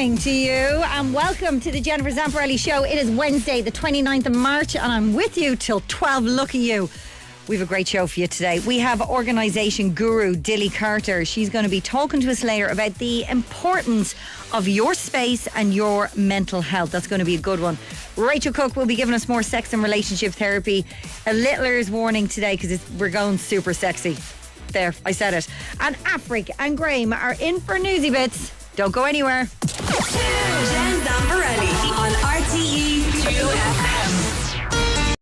morning to you and welcome to the Jennifer Zamparelli Show. It is Wednesday, the 29th of March, and I'm with you till 12. Look at you. We have a great show for you today. We have organisation guru Dilly Carter. She's going to be talking to us later about the importance of your space and your mental health. That's going to be a good one. Rachel Cook will be giving us more sex and relationship therapy. A littler's warning today because we're going super sexy. There, I said it. And Afric and Graham are in for Newsy Bits. Don't go anywhere. Jen Zamparelli on RTE 2FM.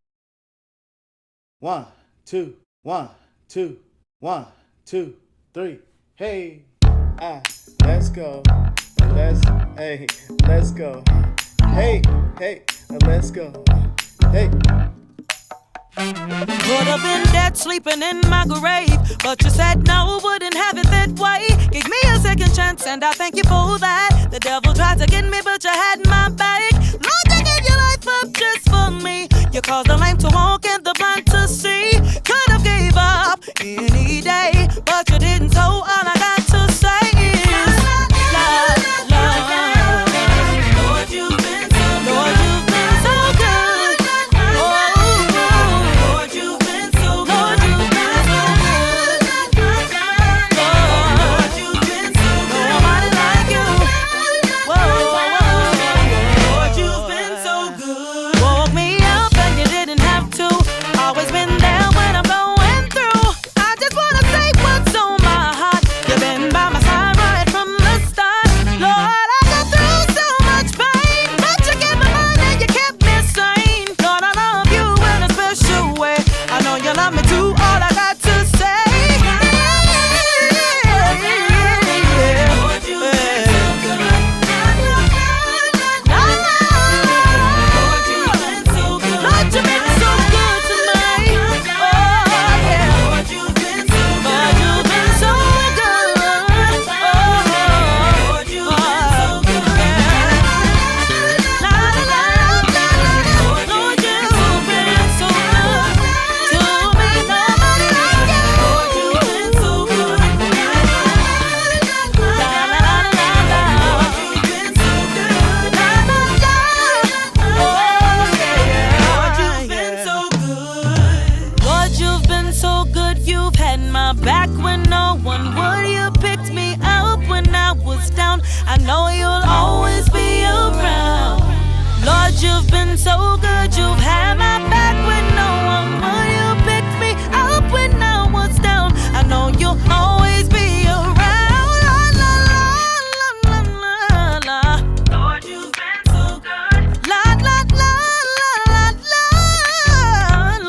1, 2, 1, 2, 1, 2, 3. Hey, let's go. Let's go. Hey, let's go. Hey. Could have been dead sleeping in my grave, but you said no, wouldn't have it that way. Gave me a second chance and I thank you for that. The devil tried to get me, but you had my back. Lord, you gave your life up just for me. You caused the lame to walk and the blind to see. Could have gave up any day, but you didn't, so all I got to say is love, love. Lord, you've been so good. Lord, you've been so good. Lord, you've been so good. Lord, you've been so good. Lord, you've been so good. Nobody like you. Whoa, Lord, you've been so good. Woke me up and you didn't have to. Always been there when I'm going through. I just wanna say what's on my heart. You've been by my side right from the start. Lord, I got through so much pain, but you kept my mind and you kept me sane. Lord, I love you in a special way. I know you love me too. All I got to say. Lord, you've been so good. Lord, you've been so good. Lord, you've been so good to me. Oh, yeah. Lord, you've been so good. Lord, you've been so good. Oh, Lord, you've been so good. La, la, la, la, la. Lord, you've been so good to me. Nobody like you. Lord, you've been so good. La, la, la, la, la. Lord, you've been so good. La, la, la. Oh, yeah. Lord, you've been so good. Lord, you've been so good. You've had my back when no one would. You picked me up when I was down. I know you'll always be around. Lord, you've been so good. You've had my back when no one would. You picked me up when I was down. I know you'll always be around. La, la, la, la, la, la. Lord, you've been so good. La, la, la, la, la, la.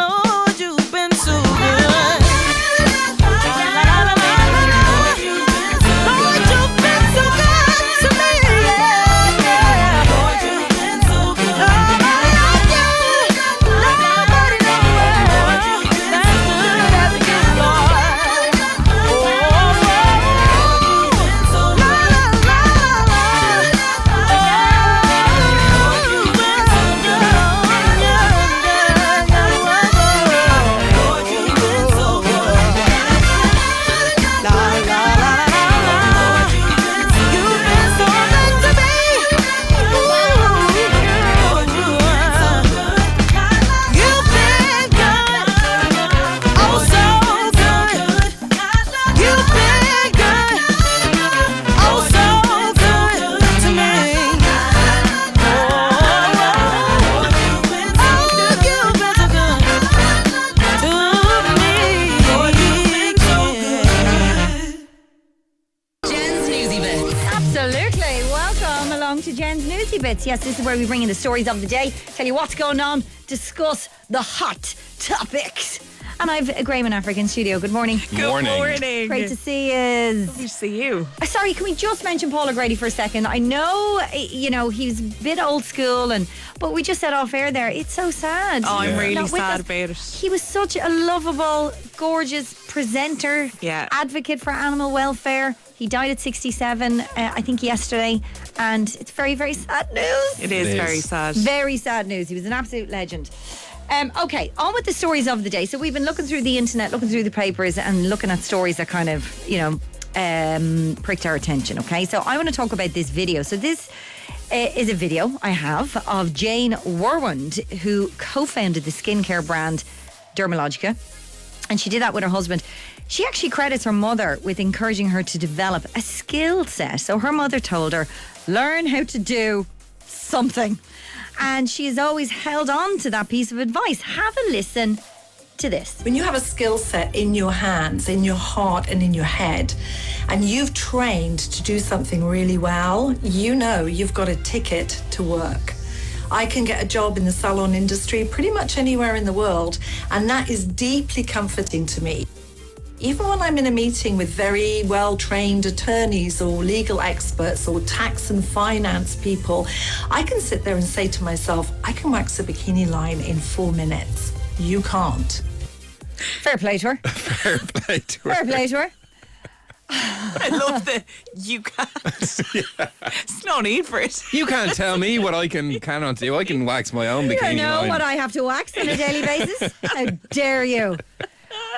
Lord, you've been so good. La, la, la, la, la, la. Lord, you've been so good to me. Yeah, yeah. Lord, you've been so good. Nobody like you. Nobody nowhere. That's good as it gets, Lord. Oh, Lord, you've been so good. La, la, la, la. Oh, you've been so good. Yeah, yeah, yeah. Lord, you've been so good. La, la, la, la, la. You've been so good to me. Ooh, Lord, you've been so good. You've been good. Oh, so good. You've been good. Oh, so good to me. Oh, you've been so good to me. Jen's Newsy Bits. Absolutely. Welcome along to Jen's Newsy Bits. Yes, this is where we bring in the stories of the day, tell you what's going on, discuss the hot topics. And I've Graham and Africa in studio. Good morning. Good morning. Great to see you. Lovely to see you. Sorry, can we just mention Paul O'Grady for a second? I know, he's a bit old school, but we just said off air there, it's so sad. Oh, I'm really Not with sad us. about it. He was such a lovable, gorgeous presenter, Yeah. advocate for animal welfare. He died at 67, I think yesterday, and it's very, very sad news. It is very sad. Very sad news. He was an absolute legend. Okay, on with the stories of the day. So we've been looking through the internet, looking through the papers and looking at stories that kind of, pricked our attention, okay? So I want to talk about this video. So this is a video I have of Jane Warwand, who co-founded the skincare brand Dermalogica. And she did that with her husband. She actually credits her mother with encouraging her to develop a skill set. So her mother told her, learn how to do something. And she has always held on to that piece of advice. Have a listen to this. When you have a skill set in your hands, in your heart and in your head, and you've trained to do something really well, you know you've got a ticket to work. I can get a job in the salon industry pretty much anywhere in the world, and that is deeply comforting to me. Even when I'm in a meeting with very well-trained attorneys or legal experts or tax and finance people, I can sit there and say to myself, I can wax a bikini line in 4 minutes. You can't. Fair play to her. Fair play to her. Fair play to her. I love the you can't. It's no need for it. You can't tell me what I cannot do. I can wax my own You bikini know line. what I have to wax on a daily basis? How dare you?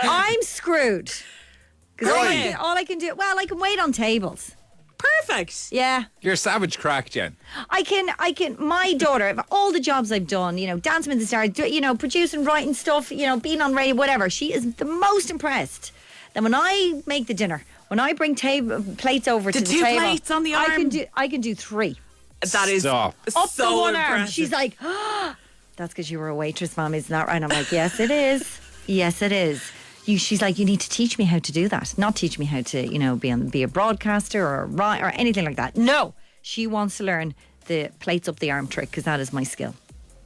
I'm screwed. Because all I can do, well, I can wait on tables. Perfect. Yeah. You're a savage crack, Jen. I can, my daughter, all the jobs I've done, Dancing with the Stars, producing, writing stuff, being on radio, whatever, she is the most impressed. Then when I make the dinner, when I bring plates over to the two table, plates on the arm. I can do 3. That is Stop. Up so the one arm. impressive. She's like, that's because you were a waitress, Mom, isn't that right? And I'm like, yes, it is. Yes, it is. She's like, you need to teach me how to do that. Not teach me how to, be a broadcaster or anything like that. No, she wants to learn the plates up the arm trick because that is my skill.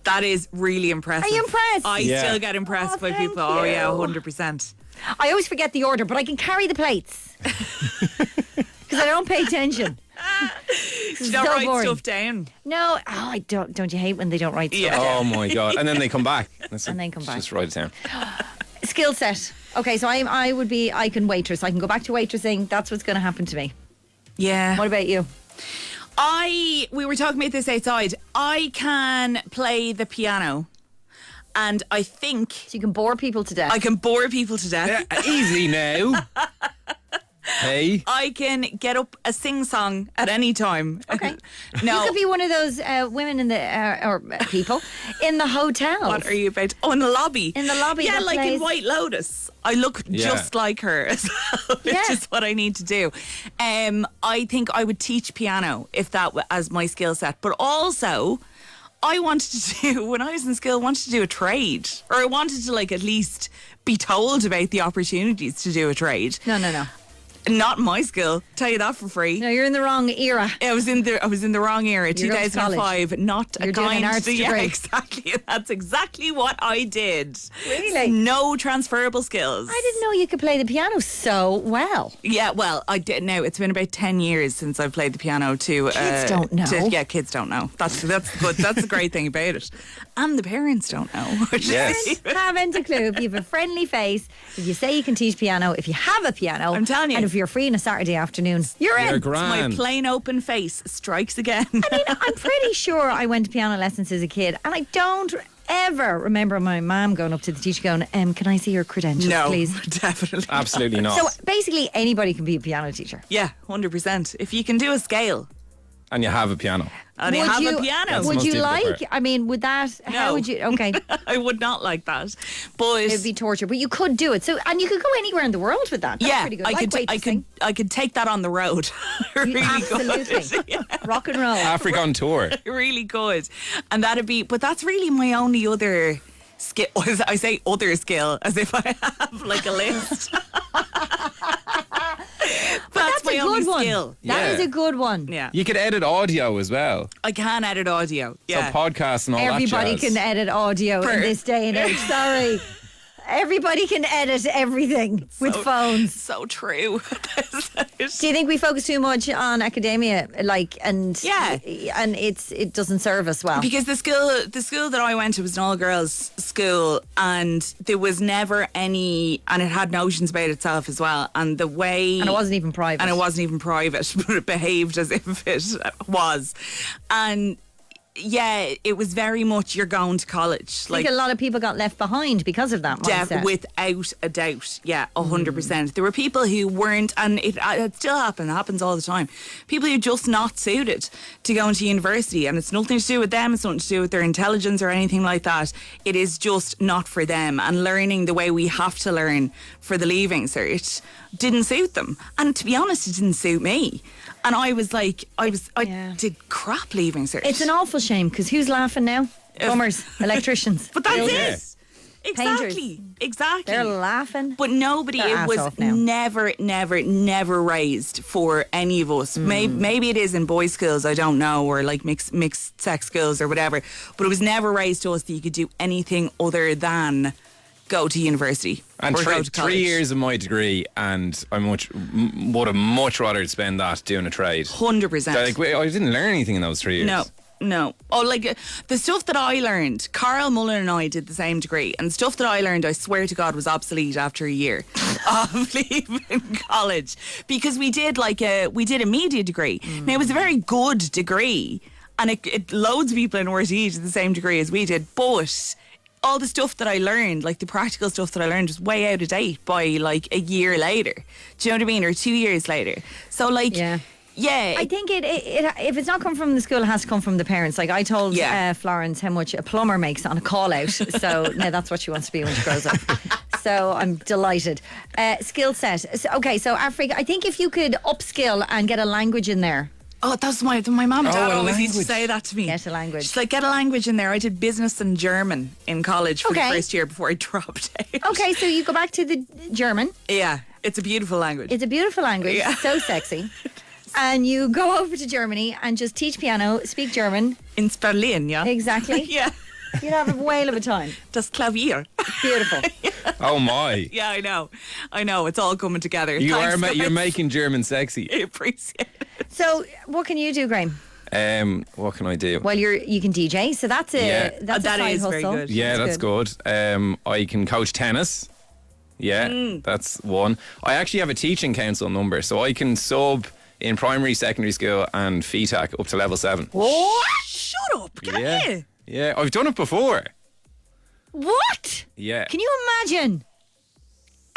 That is really impressive. Are you impressed? I Yeah. still get impressed Oh, by thank people. Oh yeah, you. 100%. I always forget the order, but I can carry the plates because I don't pay attention. You don't so write boring. stuff down. No, I don't. Don't you hate when they don't write stuff? Yeah. Oh my God. And then they come back. And then come back. Just write it down. Skill set. Okay, so I can waitress. I can go back to waitressing. That's what's going to happen to me. Yeah. What about you? We were talking about this outside. I can play the piano. And I think So you can bore people to death. I can bore people to death. Yeah, easy now. Hey. I can get up a sing-song at any time. Okay. No. You could be one of those women in the or people in the hotel. What are you about? Oh, in the lobby. In the lobby Yeah, that like plays- in White Lotus. I look Yeah. just like her as well, which Yeah. is what I need to do. I think I would teach piano if that as my skill set. But also, I wanted to do, when I was in school, I wanted to do a trade. Or I wanted to at least be told about the opportunities to do a trade. No. Not my skill. Tell you that for free. No, you're in the wrong era. I was in the wrong era. You're going to 2005. Not You're a doing an kind. arts Yeah, degree. exactly. That's exactly what I did. Really? No transferable skills. I didn't know you could play the piano so well. Yeah, well, I did now. It's been about 10 years since I've played the piano to Kids don't know. yeah, kids don't know. That's good. That's the great thing about it. And the parents don't know. which is Yes. even- Haven't a clue. If you have a friendly face, if you say you can teach piano, if you have a piano, I'm telling you. and if you're free on a Saturday afternoon, you're You're in. My grand. plain open face strikes again. I mean, I'm pretty sure I went to piano lessons as a kid, and I don't ever remember my mum going up to the teacher going, can I see your credentials, no, please? definitely. Absolutely not. So basically, anybody can be a piano teacher. Yeah, 100%. If you can do a scale And you have a piano. and you Would have you- a piano, That's the Would most you difficult like? part. I mean, would that? How No. would you? Okay, I would not like that. But it'd be torture, but you could do it. So, and you could go anywhere in the world with that. That's yeah, pretty good. I Like could, I could take that on the road. really absolutely good. rock and roll. Africa on tour. Really good. And that'd be, but that's really my only other skill. I say other skill as if I have like a list. That's my a only good one. skill. That is Yeah. a good one. Yeah. You could edit audio as well. I can edit audio. Yeah. So podcasts and all Everybody that jazz. can edit audio in this day and age. Sorry. Everybody can edit everything with phones. So true. Do you think we focus too much on academia, Yeah. and it doesn't serve us well? Because the school that I went to was an all girls school, and there was never any, and it had notions about itself as well, and the way, And it wasn't even private. and it wasn't even private, but it behaved as if it was, and yeah, it was very much you're going to college. I think a lot of people got left behind because of that mindset. Without a doubt, yeah, 100%. There were people who weren't, and it still happens all the time. People who just not suited to go into university, and it's nothing to do with them. It's nothing to do with their intelligence or anything like that. It is just not for them. And learning the way we have to learn for the leaving cert didn't suit them. And to be honest, it didn't suit me. And I was like, I did crap leaving cert. It's an awful shame because who's laughing now? Plumbers, electricians. But that's builders. it. Painters. Exactly. They're laughing. But nobody, Their it ass was off now. never raised for any of us. Maybe it is in boys' schools, I don't know, or like mixed sex schools or whatever. But it was never raised to us that you could do anything other than go to university. And or go to 3 college. years of my degree, and I would have much rather spend that doing a trade. 100%. Like, I didn't learn anything in those 3 years. No. Oh, like the stuff that I learned, Carl Mullen and I did the same degree, and stuff that I learned, I swear to God, was obsolete after a year of leaving college, because we did a media degree. Now it was a very good degree, and it loads of people in RTE did the same degree as we did, but all the stuff that I learned, like the practical stuff that I learned, was way out of date by like a year later. Do you know what I mean? Or 2 years later. So like. Yeah. I think it if it's not come from the school, it has to come from the parents. Like I told Florence how much a plumber makes on a call out. So now that's what she wants to be when she grows up. So I'm delighted. Skill set. So Africa, I think if you could upskill and get a language in there. Oh, that's my mum and dad a always used to language. say that to me. Get a language. She's like, get a language in there. I did business and German in college for the Okay. first year before I dropped out. Okay, so you go back to the German. Yeah, it's a beautiful language. It's a beautiful language. Yeah. So sexy. And you go over to Germany and just teach piano, speak German. in Berlin, yeah. Exactly. Yeah, You'd have a whale of a time. das Klavier. Beautiful. Oh my. Yeah, I know. It's all coming together. You're Thanks, guys. making German sexy. I appreciate it. So what can you do, Graham? What can I do? Well, you can DJ, so that's a Yeah. that's That a side is very hustle. good. Yeah, that's good. I can coach tennis. Yeah, that's one. I actually have a teaching council number, so I can sub in primary, secondary school and FETAC up to level 7. What? Shut up. Get Yeah. here. Yeah, I've done it before. What? Yeah. Can you imagine?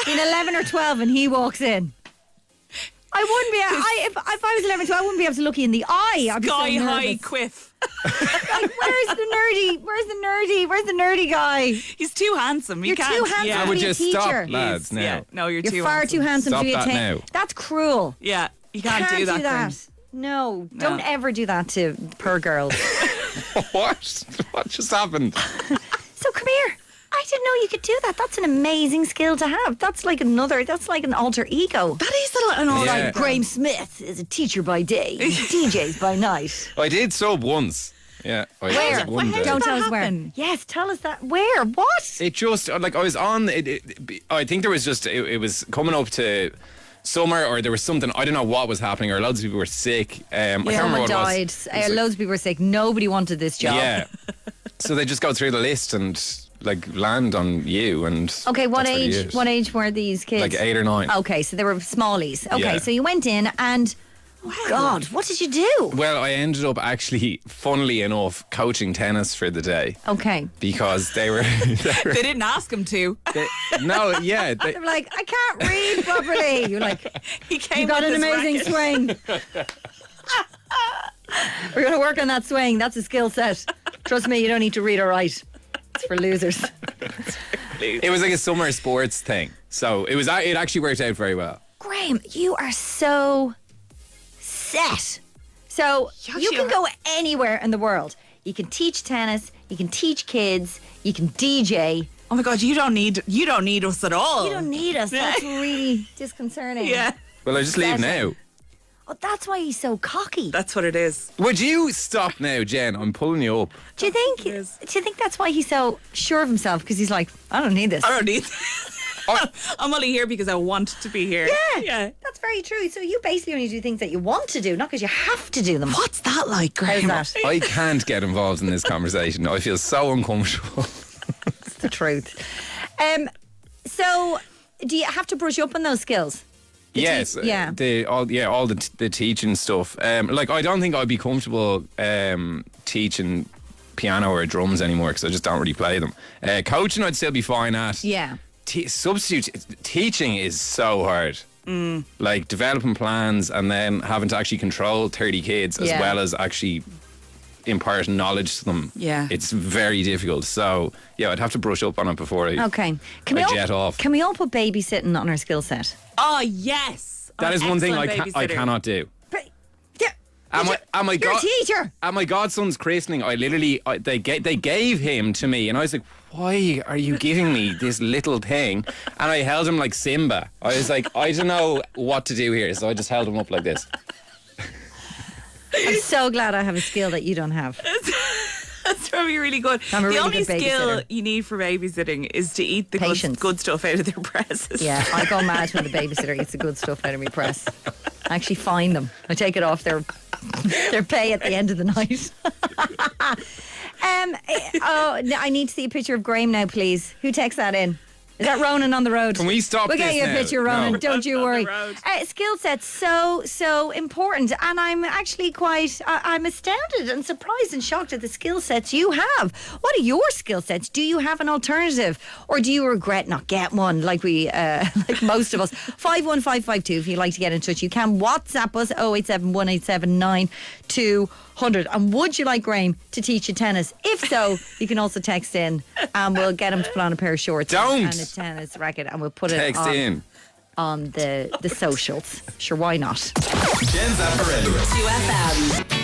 In 11 or 12 and he walks in. I wouldn't be. If I was 11 or 12, I wouldn't be able to look you in the eye. I'd be so Sky high nervous. quiff. Like, where's the nerdy guy? He's too handsome. He You're can't. too handsome Yeah. to Would be a you teacher. stop, lads, now? Yeah. No, you're You're too far handsome. too handsome Stop to be a that now. That's cruel. Yeah, you can't do that. Graham. No, don't ever do that to poor girls. What? What just happened? So come here. I didn't know you could do that. That's an amazing skill to have. That's like an alter ego. That is an all Yeah. right. Graham Smith is a teacher by day, DJs by night. I did sub once. Yeah. Where? One day. Don't that tell us where. happen? Yes, tell us that. Where? What? It just, like, I was on, I think there was just, it was coming up to summer, or there was something, I don't know what was happening, or loads of people were sick. I can't remember Someone what died. it was. It was like- Loads of people were sick. Nobody wanted this job. Yeah. So they just go through the list and like land on you, and Okay, what that's really age? it. What age were these kids? Like 8 or 9. Okay, so they were smallies. Okay, Yeah. so you went in and, God, what did you do? Well, I ended up actually, funnily enough, coaching tennis for the day Okay. because they were. They didn't ask him to. No, yeah. They were like, I can't read properly. You're like, He came you got with an his amazing racket. swing. We're going to work on that swing. That's a skill set. Trust me, you don't need to read or write. It's for losers. It was like a summer sports thing, so it actually worked out very well. Graham, you are so set. So you can go anywhere in the world. You can teach tennis, you can teach kids, you can DJ. Oh my God, you don't need us at all. You don't need us. That's really disconcerting. Yeah, Well, I just leave now. Oh, that's why he's so cocky. that's what it is. Would you stop now, Jen? I'm pulling you up. Do you think? It is. Do you think that's why he's so sure of himself? Because he's like, I don't need this. I don't need. I'm only here because I want to be here. Yeah. That's very true. So you basically only do things that you want to do, not because you have to do them. What's that like, How's Graham? that? I can't get involved in this conversation. I feel so uncomfortable. It's the truth. So do you have to brush up on those skills? Yes, yeah. all the teaching stuff. Like I don't think I'd be comfortable teaching piano or drums anymore because I just don't really play them. Coaching I'd still be fine at. Yeah. Substitute teaching is so hard. Like developing plans and then having to actually control 30 kids as well as actually impart knowledge to them. Yeah. It's very difficult. So yeah, I'd have to brush up on it before I jet off. Can we all put babysitting on our skill set? Oh, yes. That is one thing I cannot do. You're a teacher. At my godson's christening, they gave him to me, and I was like, "Why are you giving me this little thing?" And I held him like Simba. I was like, "I don't know what to do here," so I just held him up like this. I'm so glad I have a skill that you don't have. That's probably really good. I'm a the really only good skill babysitter. you need for babysitting is to eat the good stuff out of their presses. Yeah, I go mad when the babysitter eats the good stuff out of my press. I actually fine them. I take it off their pay at the end of the night. I need to see a picture of Graham now, please. Who takes that in? Is that Ronan on the road? Can we stop We'll get this you a now? picture, Ronan. No. Don't you worry. Skill set's so important, and I'm actually I'm astounded and surprised and shocked at the skill sets you have. What are your skill sets? Do you have an alternative, or do you regret not getting one like like most of us? 51552. If you'd like to get in touch, you can WhatsApp us 087 187 9200. And would you like Graham to teach you tennis? If so, you can also text in, and we'll get him to put on a pair of shorts and a tennis racket, and we'll put it on the socials. Sure, why not? Jen Zamparelli. 2FM.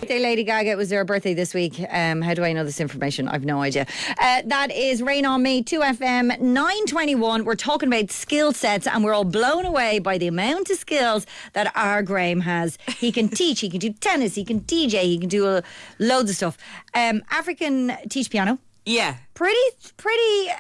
Lady Gaga, it was her birthday this week. How do I know this information? I've no idea. That is Rain on Me, 2FM 921. We're talking about skill sets and we're all blown away by the amount of skills that our Graham has. He can teach, he can do tennis, he can DJ, he can do loads of stuff. African teach piano. Yeah. Pretty.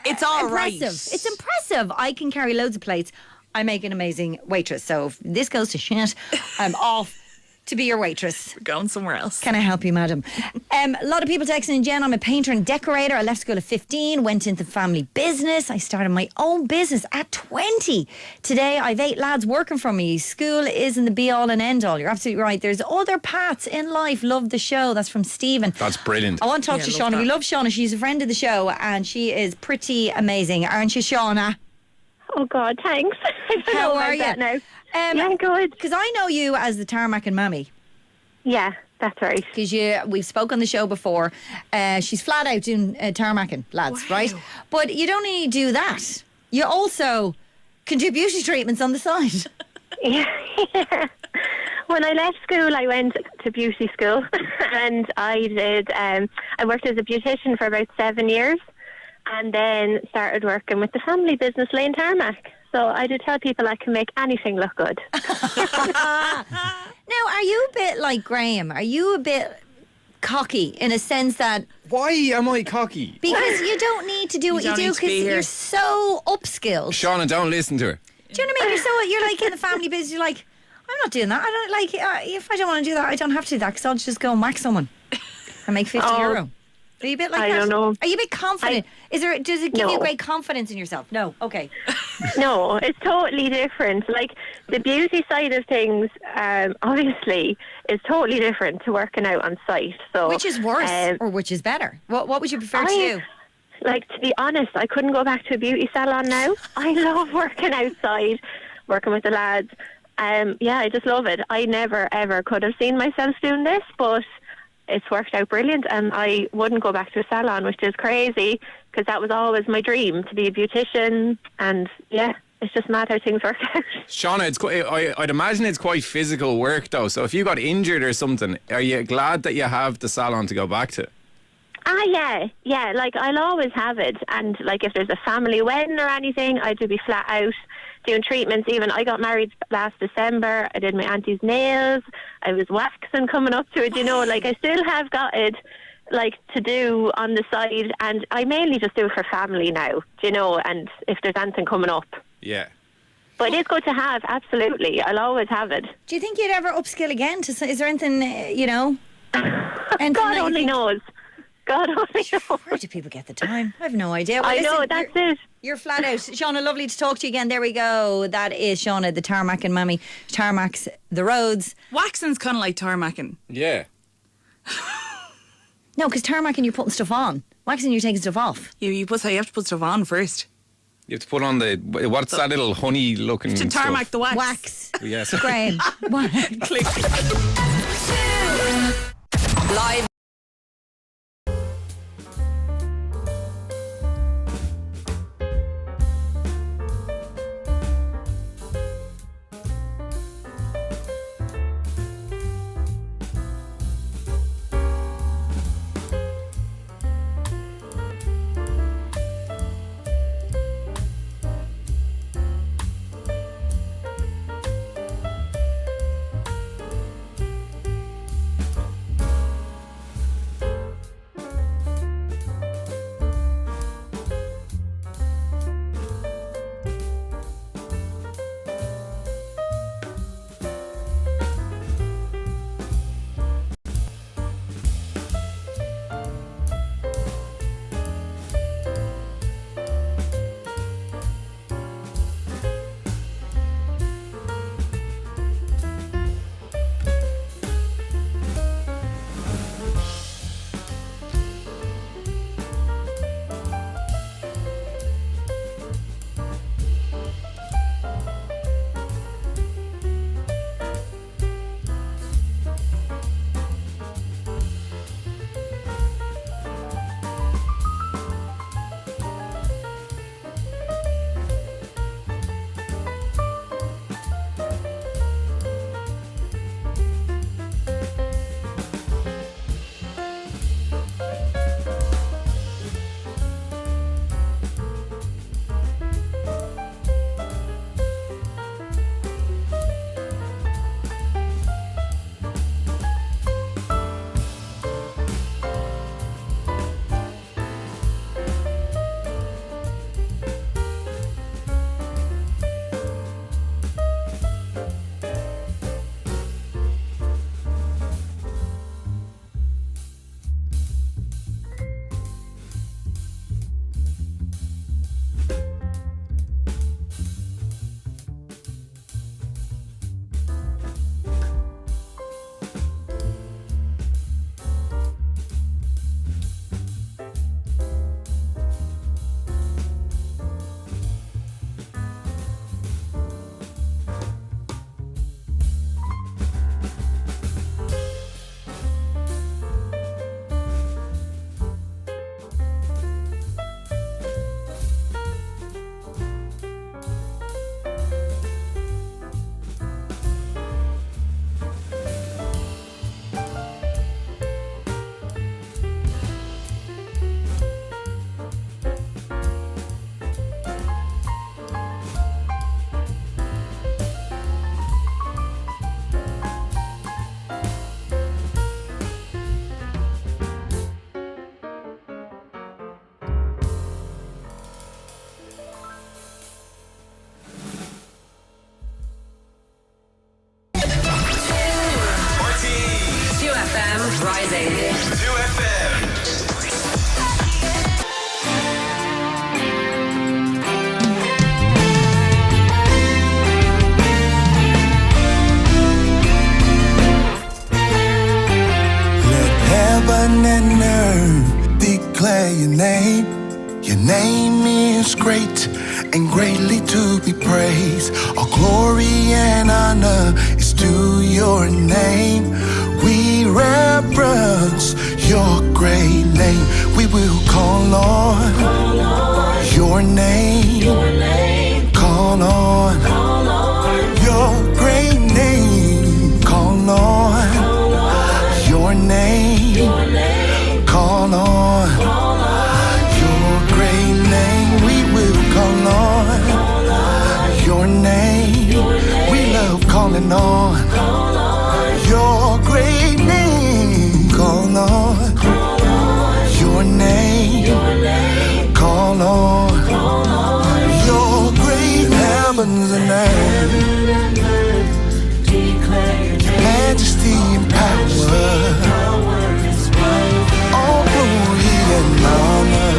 It's all impressive. right. It's impressive. I can carry loads of plates. I make an amazing waitress. So if this goes to shit, I'm off to be your waitress. We're going somewhere else. Can I help you, madam? A lot of people texting in, Jen, I'm a painter and decorator. I left school at 15, went into family business. I started my own business at 20. Today, I've 8 lads working for me. School isn't the be-all and end-all. You're absolutely right. There's other paths in life. Love the show. That's from Stephen. That's brilliant. I want to talk to Shauna. We love Shauna. She's a friend of the show and she is pretty amazing. Aren't you, Shauna? Oh God, thanks. How are you? Now. Yeah, good. Because I know you as the Tarmac and Mammy. Yeah, that's right. Because we've spoke on the show before. She's flat out doing tarmacking, lads, right? But you don't only do that. You also can do beauty treatments on the side. Yeah. When I left school, I went to beauty school, and I did. I worked as a beautician for about 7 years, and then started working with the family business, Lane Tarmac. So I do tell people I can make anything look good. Now, are you a bit like Graham? Are you a bit cocky in a sense that... Why am I cocky? Because you don't need to do what you don't do need to because be here. you're so upskilled. Shauna, don't listen to her. Do you know what I mean? You're like in the family business, you're like, I'm not doing that. I don't like, if I don't want to do that, I don't have to do that because I'll just go and whack someone and make €50. Are you a bit like I that? don't know. Are you a bit confident? Does it give you No. great confidence in yourself? No. Okay. No, it's totally different. Like, the beauty side of things, obviously, is totally different to working out on site. So, Which is worse or which is better? What would you prefer to do? Like, to be honest, I couldn't go back to a beauty salon now. I love working outside, working with the lads. Yeah, I just love it. I never, ever could have seen myself doing this, but it's worked out brilliant, and I wouldn't go back to a salon, which is crazy, because that was always my dream, to be a beautician, and yeah, it's just mad how things work out. Shauna, I'd imagine it's quite physical work though, so if you got injured or something, are you glad that you have the salon to go back to? Yeah, like, I'll always have it, and like, if there's a family wedding or anything, I'd be flat out doing treatments. Even I got married last December, I did my auntie's nails, I was waxing coming up to it, like, I still have got it, like, to do on the side, and I mainly just do it for family now, and if there's anything coming up. Yeah. But it is good to have, absolutely. I'll always have it. Do you think you'd ever upskill again? Is there anything, God only knows. God only knows. Where do people get the time? I have no idea. Well, I know, listen, that's it. You're flat out. Shauna, lovely to talk to you again. There we go. That is Shauna, the Tarmac and Mammy. Tarmacs the roads. Waxing's kind of like tarmacking. Yeah. No, because tarmacking, you're putting stuff on. Waxing, you're taking stuff off. You have to put stuff on first. You have to put on what's that little honey looking To tarmac stuff? the wax. Wax. Yes. Graham. Click. Live. Rising. 2FM. Heaven and earth declare your name. Your name is great and greatly to be praised. All glory and honor is to your name. We reverence your great name. We will call on your name. Call on your great name. Call on your name. Call on your great name. We will call on your name. We love calling on your great name. Call on your name. Call on your great heavens and earth. Majesty and power. All glory and honor.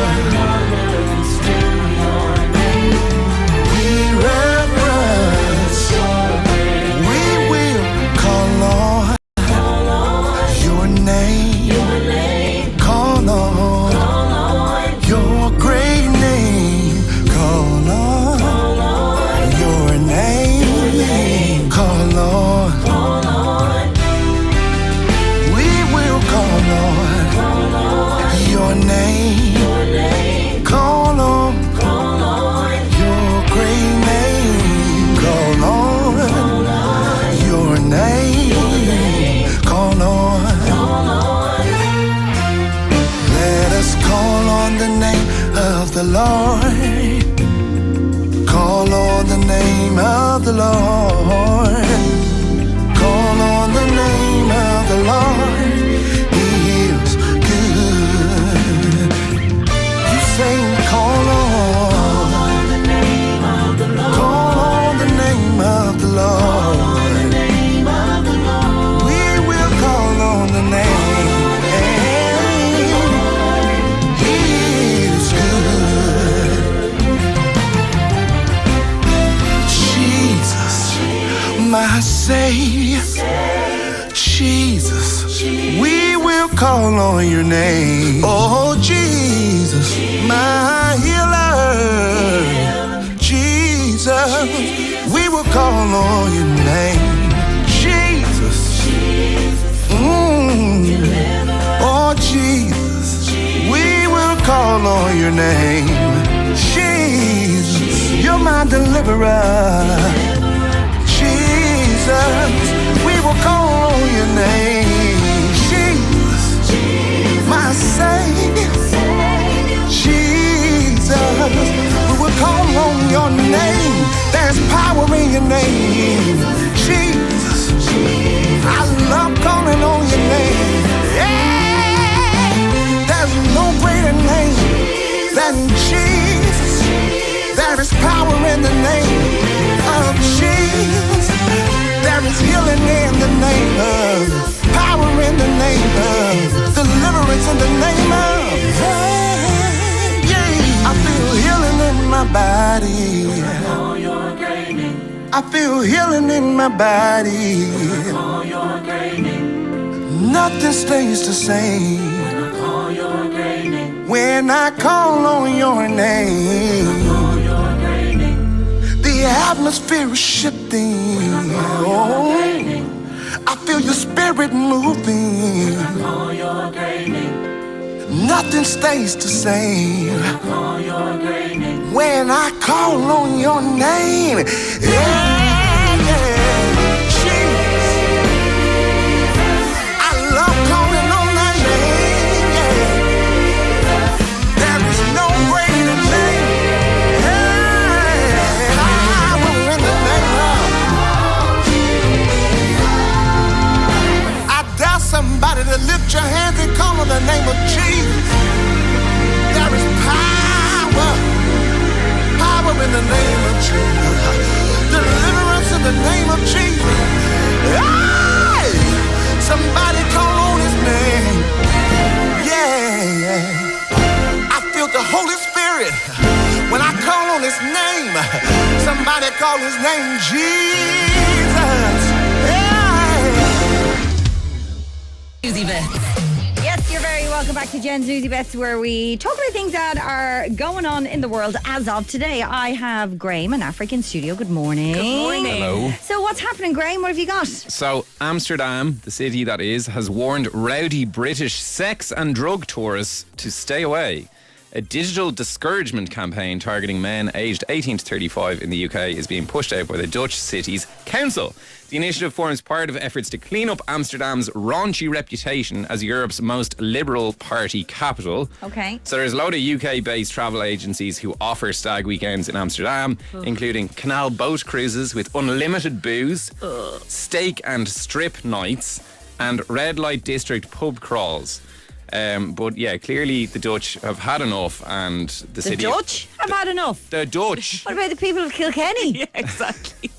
We reverence. We will call on your name. Call on your great name. Call on your name. Call on. We will call on your name. Call on your great name. Call on your name. Call on. Let us call on the name of the Lord. Call on the name of the Lord. Call on the name of the Lord. He is good. You sing, call on the name of the Lord. Call on the name of the Lord. We will call on the name. He is good. Jesus, my Savior. Jesus, we will call on your name. Oh, Jesus, my healer. Jesus, we will call on your name. Jesus, oh, Jesus, we will call on your name. Jesus, you're my deliverer. Jesus, we will call on your name. Jesus, my Savior. Jesus, we will call on your name. There's power in your name. Jesus, I love calling on your name. Yeah, there's no greater name than Jesus. There is power in the name of Jesus. There is healing in the name of, power in the name of, deliverance in the name of. Yeah, I feel healing in my body. I feel healing in my body. Nothing stays the same when I call on your name. The atmosphere is shifting. Oh, I feel your spirit moving. Nothing stays the same when I call on your name. Yeah, Jesus, I love calling on that name. Yeah. There is no greater name. Yeah. Power in the name of. I dare somebody to lift your hands and call on the name of Jesus. There is power in the name of Jesus. Deliverance in the name of Jesus. Hey! Somebody call on his name. call his name Jesus. Yeah. Susie Beth. Yes, you're very welcome back to Jen's Newsy Bets, where we talk about things that are going on in the world as of today. I have Graham in African studio. Good morning. Good morning. Hello. So what's happening, Graham? What have you got? So, Amsterdam, the city that is, has warned rowdy British sex and drug tourists to stay away. A digital discouragement campaign targeting men aged 18 to 35 in the UK is being pushed out by the Dutch city's council. The initiative forms part of efforts to clean up Amsterdam's raunchy reputation as Europe's most liberal party capital. Okay. So there's a load of UK-based travel agencies who offer stag weekends in Amsterdam, including canal boat cruises with unlimited booze, steak and strip nights, and red light district pub crawls. But yeah, clearly the Dutch have had enough, and the city. The Dutch have had enough. The Dutch. What about the people of Kilkenny? Yeah, exactly.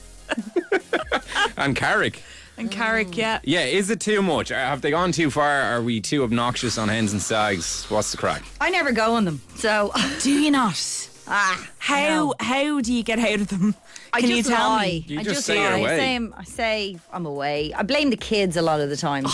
And Carrick. And Carrick, yeah. Yeah, is it too much? Have they gone too far? Are we too obnoxious on hens and stags? What's the crack? I never go on them, so Do you not? How do you get out of them? I Can just you tell lie. me? You I just just say you're lie. away. I say I'm away. I blame the kids a lot of the time.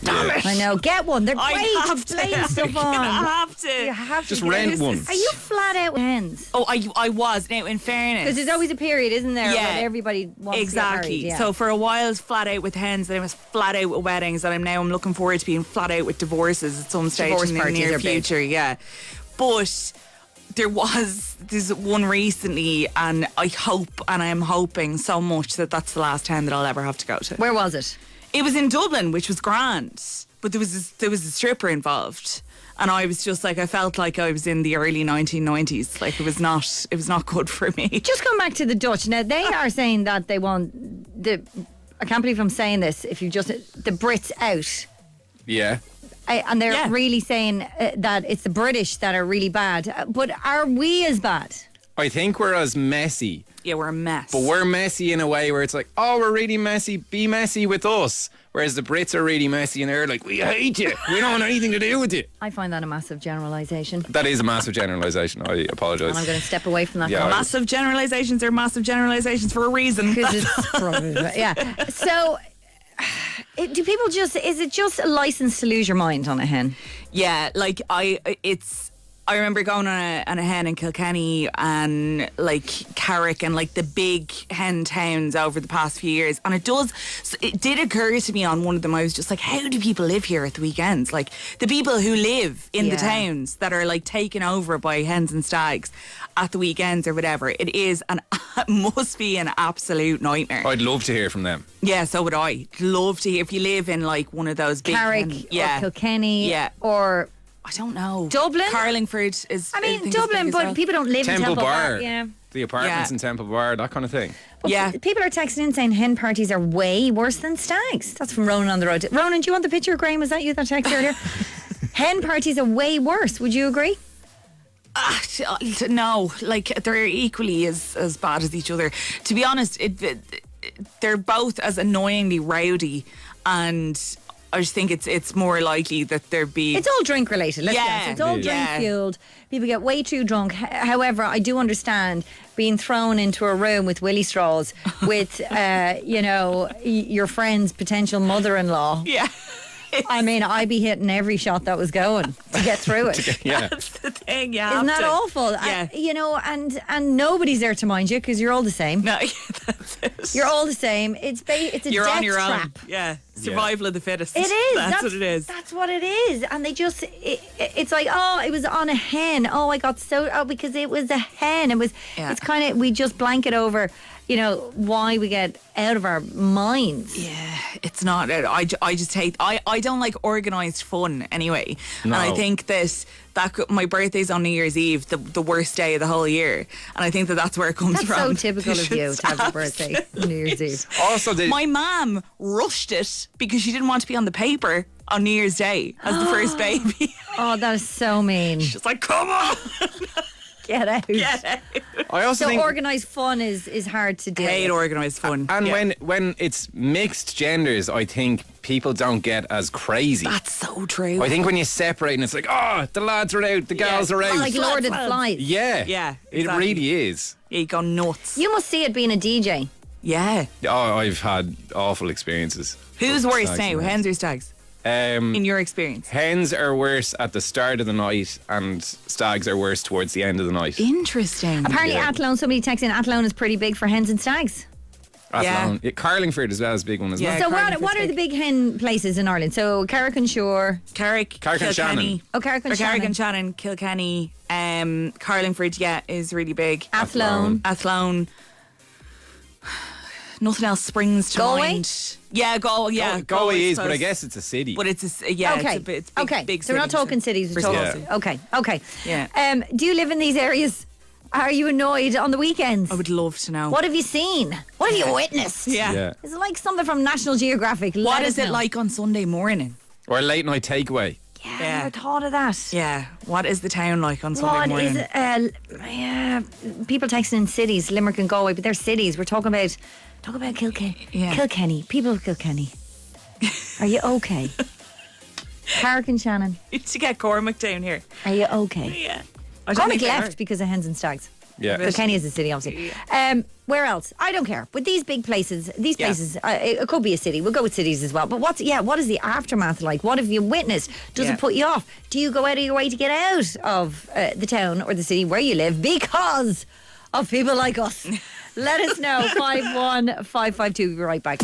Damn it. I know. Get one. They're I great. have to. Blame stuff on. I have to. You have to Just get rent it. one. Are you flat out with hens? Oh, I was. Now, in fairness. Because there's always a period, isn't there? Yeah. When everybody wants Exactly. to get married. Yeah. So for a while, I was flat out with hens, then I was flat out with weddings, and I'm looking forward to being flat out with divorces at some stage Divorce in the parties near are big. future. Yeah, but there's one recently, and I hope, and I am hoping so much that that's the last hen that I'll ever have to go to. Where was it? It was in Dublin, which was grand, but there was a stripper involved. And I was just like, I felt like I was in the early 1990s. Like it was not good for me. Just come back to the Dutch. Now, they are saying that they want I can't believe I'm saying this, if you just, the Brits out. Yeah. And they're Yeah. really saying that it's the British that are really bad. But are we as bad? I think we're as messy, Yeah, we're a mess. but we're messy in a way where it's like, oh, we're really messy, be messy with us. Whereas the Brits are really messy and they're like, we hate you. We don't want anything to do with you. I find that a massive generalisation. That is a massive generalisation. I apologise. And I'm going to step away from that. Yeah, Massive generalizations are massive generalizations for a reason. Because it's probably, yeah. So, do people just, is it just a license to lose your mind on a hen? Yeah, like I remember going on a hen in Kilkenny and like Carrick and like the big hen towns over the past few years, and it did occur to me on one of them. I was just like, how do people live here at the weekends? Like the people who live in the towns that are like taken over by hens and stags at the weekends or whatever. It must be an absolute nightmare. I'd love to hear from them. Yeah, so would I. Love to hear if you live in like one of those big Carrick or Kilkenny or I don't know. Dublin? Carlingford is. I mean, think Dublin, is big as but well. people don't live in Temple Temple Bar. Yeah. The apartments Yeah. in Temple Bar, that kind of thing. But Yeah. people are texting in saying hen parties are way worse than stags. That's from Ronan on the road. Ronan, do you want the picture, Graham? Was that you that texted earlier? Hen parties are way worse. Would you agree? No, like they're equally as bad as each other. To be honest, they're both as annoyingly rowdy, and I just think it's more likely that there be. It's all drink related. Let's be Yeah, honest. It's all it is. drink Yeah. fueled. People get way too drunk. However, I do understand being thrown into a room with willy straws with, your friend's potential mother-in-law. Yeah. I mean, I'd be hitting every shot that was going to get through it. Yeah. That's the thing. Yeah, Isn't that awful? Yeah. And nobody's there to mind you because you're all the same. No, that's it. You're all the same. It's a You're death on your trap. own. Yeah, survival of the fittest. It is. That's what it is. That's what it is. And they just, it's like, oh, it was on a hen. Oh, I got because it was a hen. Yeah. It's kind of, we just blanket over, why we get out of our minds. Yeah, it's not. I just hate. I don't like organised fun anyway. No. And I think that my birthday's on New Year's Eve, the worst day of the whole year, and I think that's where it comes That's from. so typical of you to have a birthday on New Year's Eve. Also, My mum rushed it because she didn't want to be on the paper on New Year's Day as the first baby. Oh, that is so mean. She's like, come on. Get out. I also So think organised fun is hard to do. Hate with. organised fun. and Yeah. when it's mixed genders, I think people don't get as crazy. That's so true. I think when you separate and it's like, oh, the lads are out, the gals are out. Like Lord of the Flies. yeah. Yeah, It exactly. really is. Yeah, you go nuts. You must see it being a DJ. Yeah. Oh, I've had awful experiences. Who's worse Stags now, and hens or stags? Um, In your experience? hens are worse at the start of the night, and stags are worse towards the end of the night. Interesting. Apparently, Yeah. Athlone, somebody texted in, Athlone is pretty big for hens and stags. Athlone. Yeah, Carlingford as well is a big one as well. Yeah. So Cardiff what is are the big. big hen places in Ireland? So Carrick and Shore. Carrick, Carrick and Kilkenny. Shannon. Oh, Carrick and Or Carrick Shannon. and Shannon, Kilkenny, Carlingford, yeah, is really big. Athlone. Athlone. Nothing else springs to Galway? mind. Yeah, Galway. Yeah, Galway is, but I close. guess it's a city. But it's yeah. Okay. It's big, okay. big So we're not city. talking cities. We're For talking. Yeah. Okay. Okay. Yeah. Do you live in these areas? Are you annoyed on the weekends? I would love to know. What have you seen? What have you witnessed? Yeah. yeah. Is it like something from National Geographic? What Let is us it know. like on Sunday morning? Or a late night takeaway. Yeah, I Yeah. never thought of that. Yeah. What is the town like on Sunday What morning? is it? Yeah, people texting in cities, Limerick and Galway, but they're cities. We're talking about Kilkenny. Yeah. Kilkenny. People of Kilkenny. Are you okay? Carrick and Shannon. To get Cormac down here. Are you okay? Yeah. I don't Cormac think they left are. because of hens and stags. Yeah. Kilkenny is a city, obviously. Where else? I don't care. But these big places, Yeah. it could be a city. We'll go with cities as well. But what is the aftermath like? What have you witnessed? Does Yeah. it put you off? Do you go out of your way to get out of the town or the city where you live because of people like us? Let us know. 51552. We'll be right back.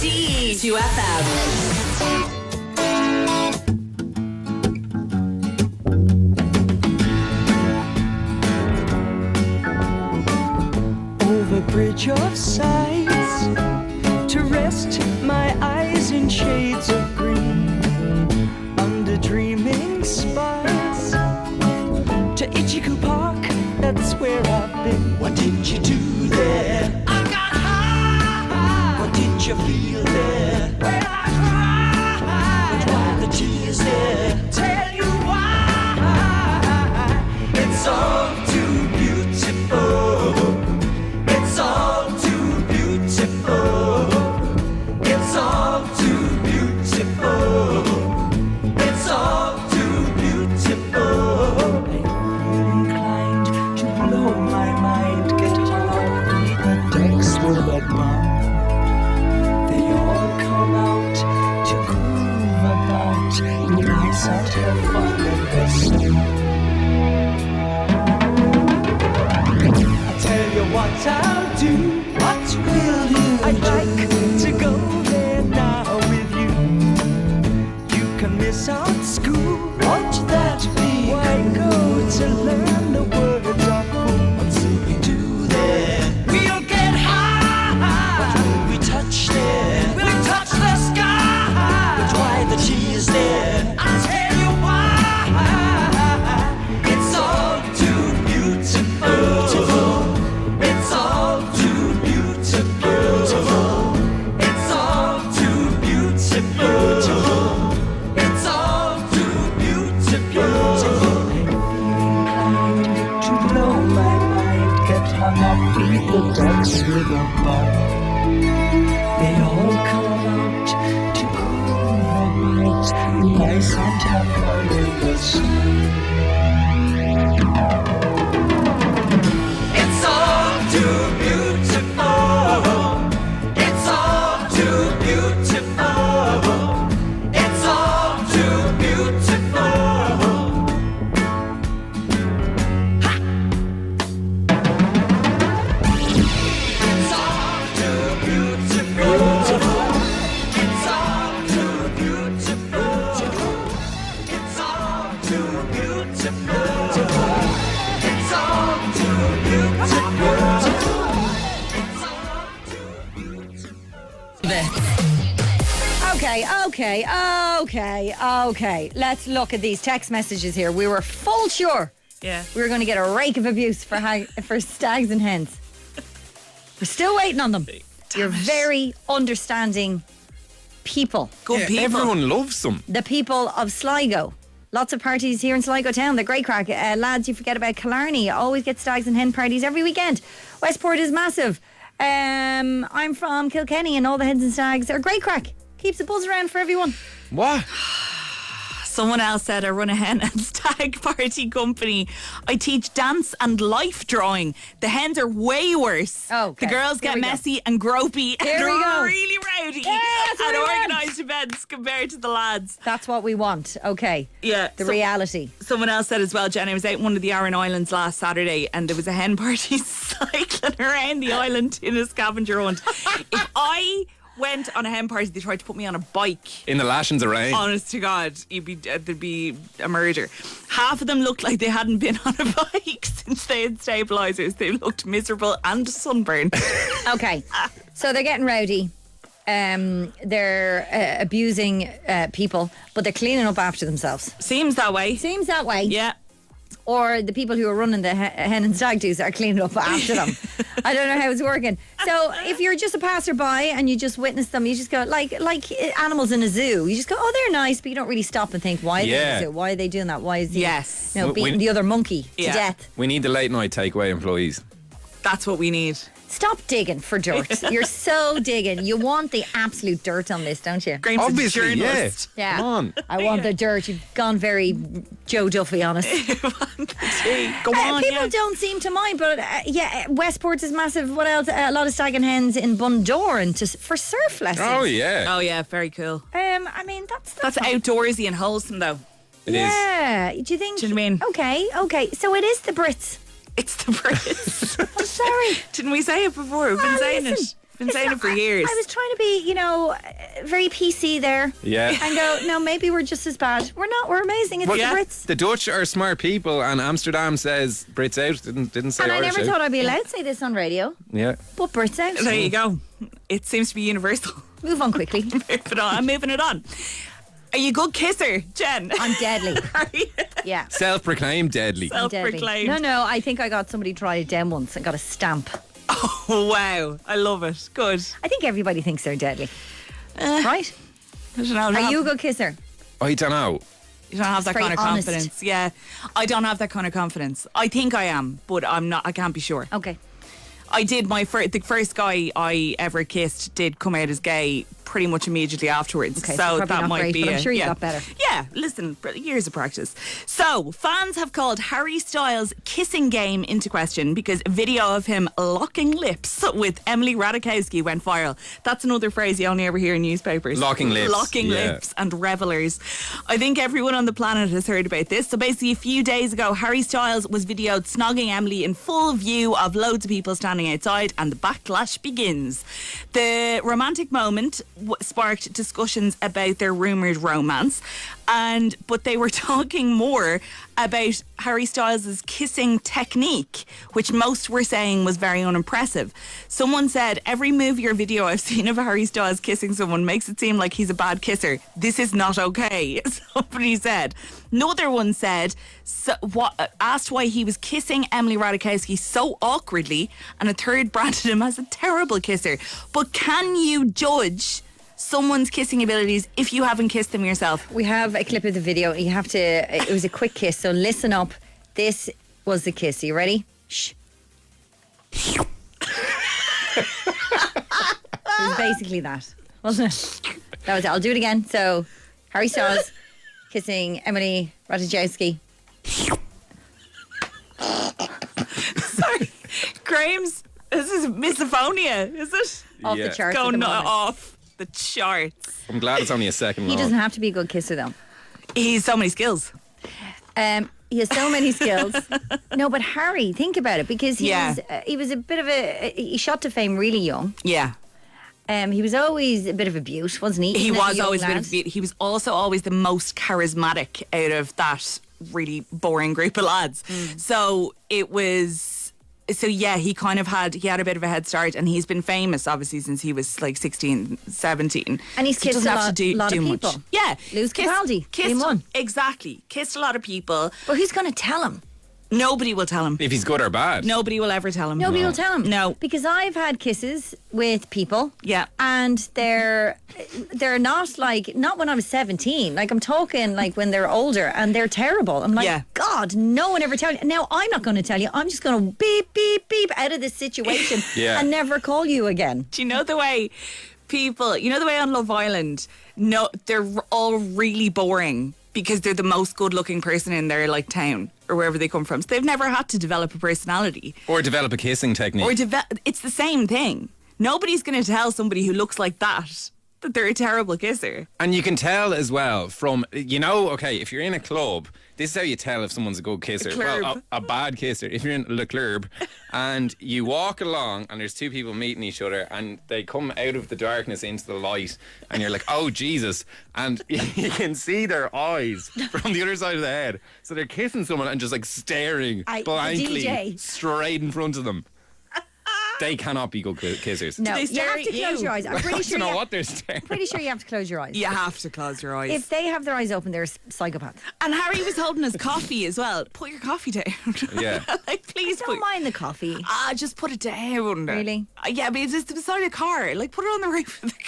T. 2FM. Over bridge of sights to rest my eyes in shades of green, under dreaming spires to Ichiku Park, that's where I've been. What did you do there? I got high. What did you feel there? Well, I cried. But why the tears there? Tell you why. It's all too beautiful. It's all too beautiful. It's all too beautiful. It's all too beautiful. I feel inclined to blow my mind, get hung up beneath the decks with that bomb. They all come out to groove about, nice and have fun in the sun. Tell you what I'll do. What will you I'd do? Like to go there now with you. You can miss out school. Won't that be why go to learn the words of cool? What will we do there? We'll get high. What will we touch there? We'll touch the sky. But why the cheese there? I'll tell you why. It's all too beautiful. It's all too beautiful. It's all too beautiful. It's all too beautiful. I'm feeling inclined to blow my mind, get hung up beneath the decks with a bun. They all come out to groove about, nice and have fun in the sun. It's all too beautiful. It's all too beautiful. It's all too beautiful. Ha! It's all too beautiful. It's all too beautiful. It's all too beautiful. It's all too Okay. Let's look at these text messages here. We were full sure Yeah. we were going to get a rake of abuse for stags and hens. We're still waiting on them. You're very understanding people. Good people. Everyone loves them. The people of Sligo. Lots of parties here in Sligo town. They're great crack. Lads, you forget about Killarney. Always get stags and hen parties every weekend. Westport is massive. I'm from Kilkenny and all the hens and stags are great crack. Keeps the buzz around for everyone. What? Someone else said I run a hen and stag party company. I teach dance and life drawing. The hens are way worse. Okay. The girls Here get we go. messy and gropey Here and we go. really rowdy Yeah, that's what at we want. organised events compared to the lads. That's what we want. Okay. Yeah. The reality. Someone else said as well, Jen, I was out in one of the Aran Islands last Saturday and there was a hen party cycling around the island in a scavenger hunt. If I went on a hen party, they tried to put me on a bike. In the lashings of rain. Honest to God, there'd be a murder. Half of them looked like they hadn't been on a bike since they had stabilisers. They looked miserable and sunburned. Okay. So they're getting rowdy. They're abusing people, but they're cleaning up after themselves. Seems that way. Seems that way. Yeah. Or the people who are running the hen and stag do's are cleaning up after them. I don't know how it's working. So if you're just a passerby and you just witness them, you just go like animals in a zoo. You just go, oh, they're nice, but you don't really stop and think, why are they in a zoo? Why are they doing that? Why is he Yes. beating the other monkey to death? We need the late night takeaway employees. That's what we need. Stop digging for dirt. You're so digging. You want the absolute dirt on this, don't you? Graham's a Obviously, yeah. journalist. Yeah. Come on. I want the dirt. You've gone very Joe Duffy on us. Go on, People don't seem to mind, but Westport is massive. What else? A lot of stag and hens in Bundoran for surf lessons. Oh, yeah. Oh, yeah, very cool. I mean, that's That's outdoorsy and wholesome, though. It is. yeah. Do you think? Do you know what I mean? Okay. So it is the Brits. It's the Brits. I'm sorry. Didn't we say it before? We've been saying listen. Been saying it for years. I was trying to be, very PC there. Yeah. And go, no, maybe we're just as bad. We're not. We're amazing. It's But the Brits. the Dutch are smart people, and Amsterdam says Brits out. Didn't say And I Irish never out. thought I'd be allowed to say this on radio. Yeah. But Brits out. There you go. It seems to be universal. Move on quickly. I'm moving it on. Are you a good kisser, Jen? I'm deadly. Are you? Yeah. Self-proclaimed deadly. I'm deadly. Self-proclaimed. No, I think I got somebody to try it down once and got a stamp. Oh, wow. I love it. Good. I think everybody thinks they're deadly. Right? I don't know. Are you a good kisser? I don't know. You don't have that Very kind of honest. confidence. Yeah. I don't have that kind of confidence. I think I am, but I'm not. I can't be sure. Okay. I did the first guy I ever kissed did come out as gay pretty much immediately afterwards. Okay, so so probably that not might great, be but I'm sure you yeah. got better. Yeah, listen, years of practice. So fans have called Harry Styles' kissing game into question because a video of him locking lips with Emily Ratajkowski went viral. That's another phrase you only ever hear in newspapers. Locking lips. Locking Yeah. lips and revelers. I think everyone on the planet has heard about this. So basically a few days ago, Harry Styles was videoed snogging Emily in full view of loads of people standing outside, and the backlash begins. The romantic moment sparked discussions about their rumoured romance, but they were talking more about Harry Styles' kissing technique, which most were saying was very unimpressive. Someone said, every movie or video I've seen of Harry Styles kissing someone makes it seem like he's a bad kisser. This is not okay, somebody said. Another one said, asked why he was kissing Emily Ratajkowski so awkwardly, and a third branded him as a terrible kisser. But can you judge someone's kissing abilities if you haven't kissed them yourself? We have a clip of the video. You have to, it was a quick kiss, so listen up. This was the kiss. Are you ready? Shh. It was basically that, wasn't it? That was it. I'll do it again. So, Harry Styles kissing Emily Ratajkowski. Sorry, Graham's, this is misophonia, is it? Off Yeah. the charts. at the Going moment. off the charts. I'm glad it's only a second He long. doesn't have to be a good kisser, though. He's so many skills. He has so many skills. No, but Harry, think about it, because Yeah. he was a bit of he shot to fame really young. Yeah. He was always a bit of a beaut, wasn't he? He Even as was young always a bit lad? of he was also always the most charismatic out of that really boring group of lads. So it was he kind of had a bit of a head start, and he's been famous obviously since he was like 16, 17. And he's So he kissed doesn't a have lot, to do lot of much. people. Yeah. Lewis Capaldi, Kissed game one. Exactly. Kissed a lot of people. But who's going to tell him? Nobody will tell him. If he's good or bad. Nobody will ever tell him. Nobody will tell him. No. Because I've had kisses with people. Yeah. And they're not not when I was 17. Like, I'm talking like when they're older, and they're terrible. I'm like, Yeah. God, no one ever tell you. Now, I'm not going to tell you. I'm just going to beep, beep, beep out of this situation Yeah. and never call you again. Do you know the way people, the way on Love Island, no, they're all really boring because they're the most good looking person in their like town or wherever they come from. So they've never had to develop a personality. Or develop a kissing technique. Or it's the same thing. Nobody's going to tell somebody who looks like that they're a terrible kisser. And you can tell as well from, okay, if you're in a club, this is how you tell if someone's a good kisser. club. Well, a bad kisser. If you're in Le Club and you walk along and there's two people meeting each other and they come out of the darkness into the light and you're like, oh, Jesus. And you can see their eyes from the other side of the head. So they're kissing someone and just like staring the blankly DJ. straight in front of them. They cannot be good kissers. No, they you stare have at to close you? your eyes. I'm I pretty sure don't know you, what they're staring. pretty sure you have to close your eyes. You have to close your eyes. If they have their eyes open, they're a psychopath. And Harry was holding his coffee as well. Put your coffee down. Yeah. Like, please Don't put. mind the coffee. Just put it down. Really? Yeah, but it's just beside a car. Like, put it on the roof of the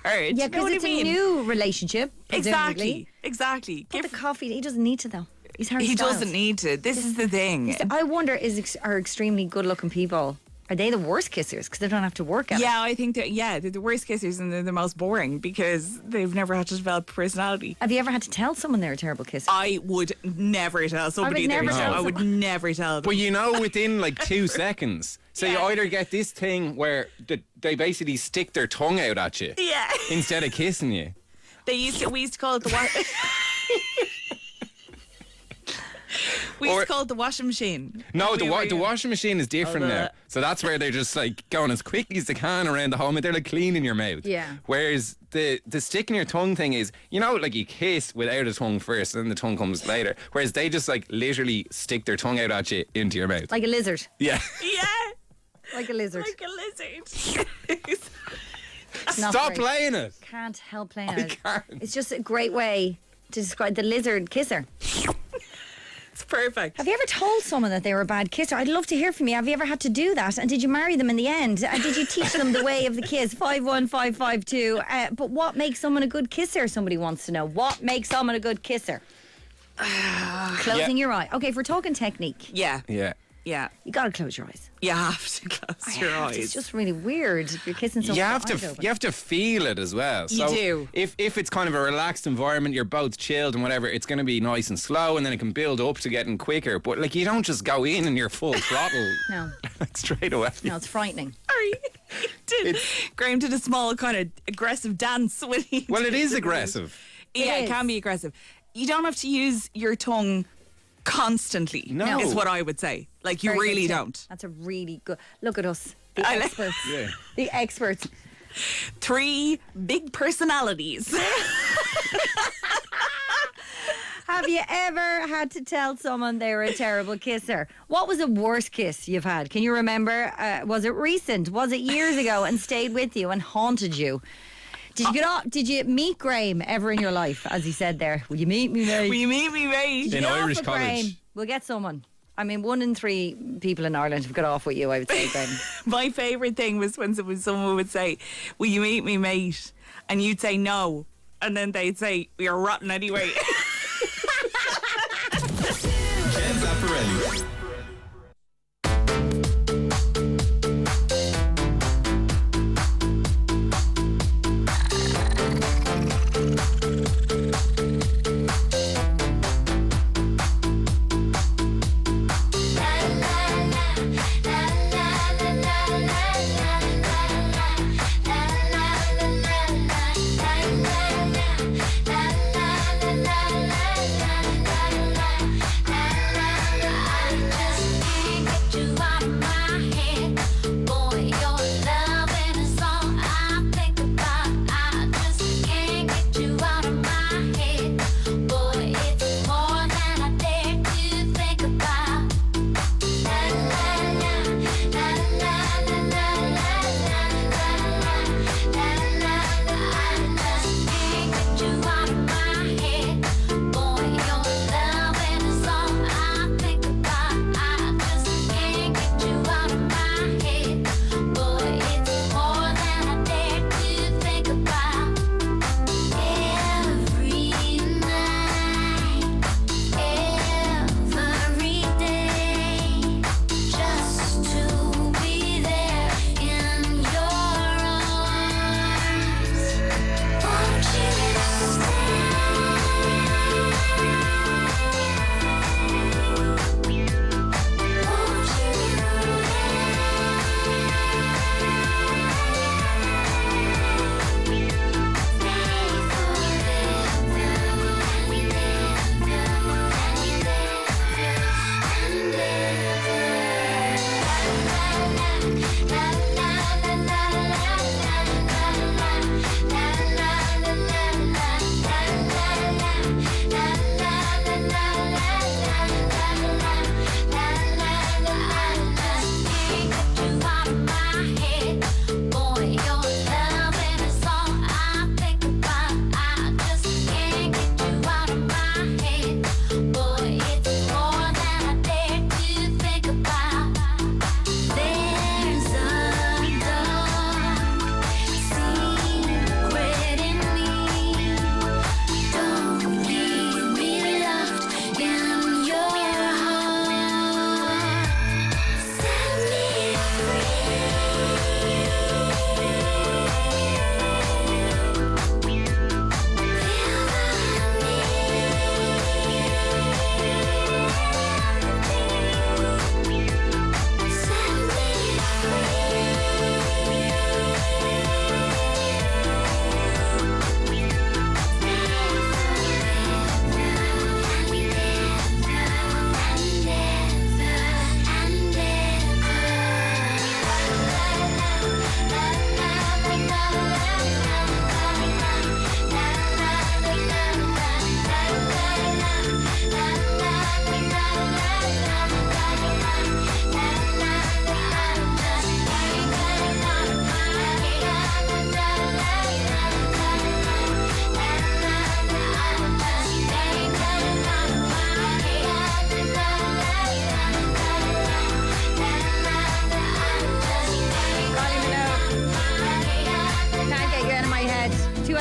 car. Do Yeah, you know because what it's I a mean? new relationship. presumably. Exactly. But Give- the coffee, he doesn't need to though. He's Harry he Styles. doesn't need to. This is the thing. I wonder, are extremely good-looking people, are they the worst kissers because they don't have to work at it? Yeah, I think they're the worst kissers and they're the most boring because they've never had to develop a personality. Have you ever had to tell someone they're a terrible kisser? I would never tell somebody never they're- tell I would never tell them. But within like 2 seconds. So you Yeah. either get this thing where they basically stick their tongue out at you Yeah. instead of kissing you. We used to call it the We used to call it the washing machine. No, the We were- washing machine is different Oh, now. So that's where they're just like going as quickly as they can around the home and they're like cleaning your mouth. Yeah. Whereas the sticking your tongue thing is, you know, like you kiss without a tongue first and then the tongue comes later. Whereas they just like literally stick their tongue out at you into your mouth. Like a lizard. Yeah. Yeah, Like a lizard. like a lizard. Not Stop great. playing it. Can't help playing I it. can't. It's just a great way to describe the lizard kisser. It's perfect. Have you ever told someone that they were a bad kisser? I'd love to hear from you. Have you ever had to do that? And did you marry them in the end? And did you teach them the way of the kiss? 51552. But what makes someone a good kisser? Somebody wants to know. What makes someone a good kisser? Closing your eye. Okay, if we're talking technique, Yeah, Yeah. yeah. you got to close your eyes. You have to close your eyes. It's just really weird if you're kissing someone. You with have their to eyes open. you have to feel it as well. You So do. If it's kind of a relaxed environment, you're both chilled and whatever, it's going to be nice and slow, and then it can build up to getting quicker. But like you don't just go in and you're full throttle No, like straight away. no, it's frightening. Sorry. Graham did a small kind of aggressive dance when he. Well, it did is the- aggressive. Yeah, It it is. can be aggressive. You don't have to use your tongue constantly. No. Is what I would say. Like you Very good really tip. don't. That's a really good. Look at us, the I like- experts. Yeah. The experts. 3 big personalities. Have you ever had to tell someone they were a terrible kisser? What was the worst kiss you've had? Can you remember? Was it recent? Was it years ago and stayed with you and haunted you? Did you get off? Did you meet Graham ever in your life? As he said there, will you meet me, mate? Will you meet me, mate? Did you In get off Irish with college. Graham? We'll get someone. I mean, 1 in 3 people in Ireland have got off with you, I would say, Graham. My favourite thing was when someone would say, "Will you meet me, mate?" And you'd say no, and then they'd say, "You're rotten anyway." Jen Zamparelli. La la la la la la la la la la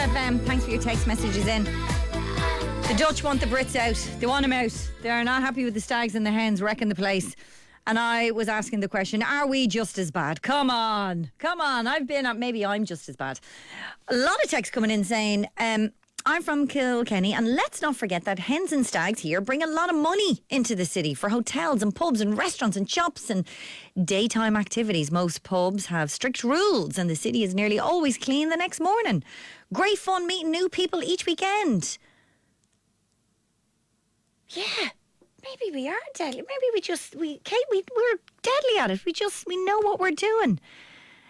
FM. Thanks for your text messages in. The Dutch want the Brits out. They want them out. They are not happy with the Stags and the Hens wrecking the place. And I was asking the question, are we just as bad? Come on. Maybe I'm just as bad. A lot of texts coming in saying, I'm from Kilkenny, and let's not forget that hens and stags here bring a lot of money into the city for hotels and pubs and restaurants and shops and daytime activities. Most pubs have strict rules, and the city is nearly always clean the next morning. Great fun meeting new people each weekend. Yeah, maybe we are deadly. Maybe we're deadly at it. We know what we're doing.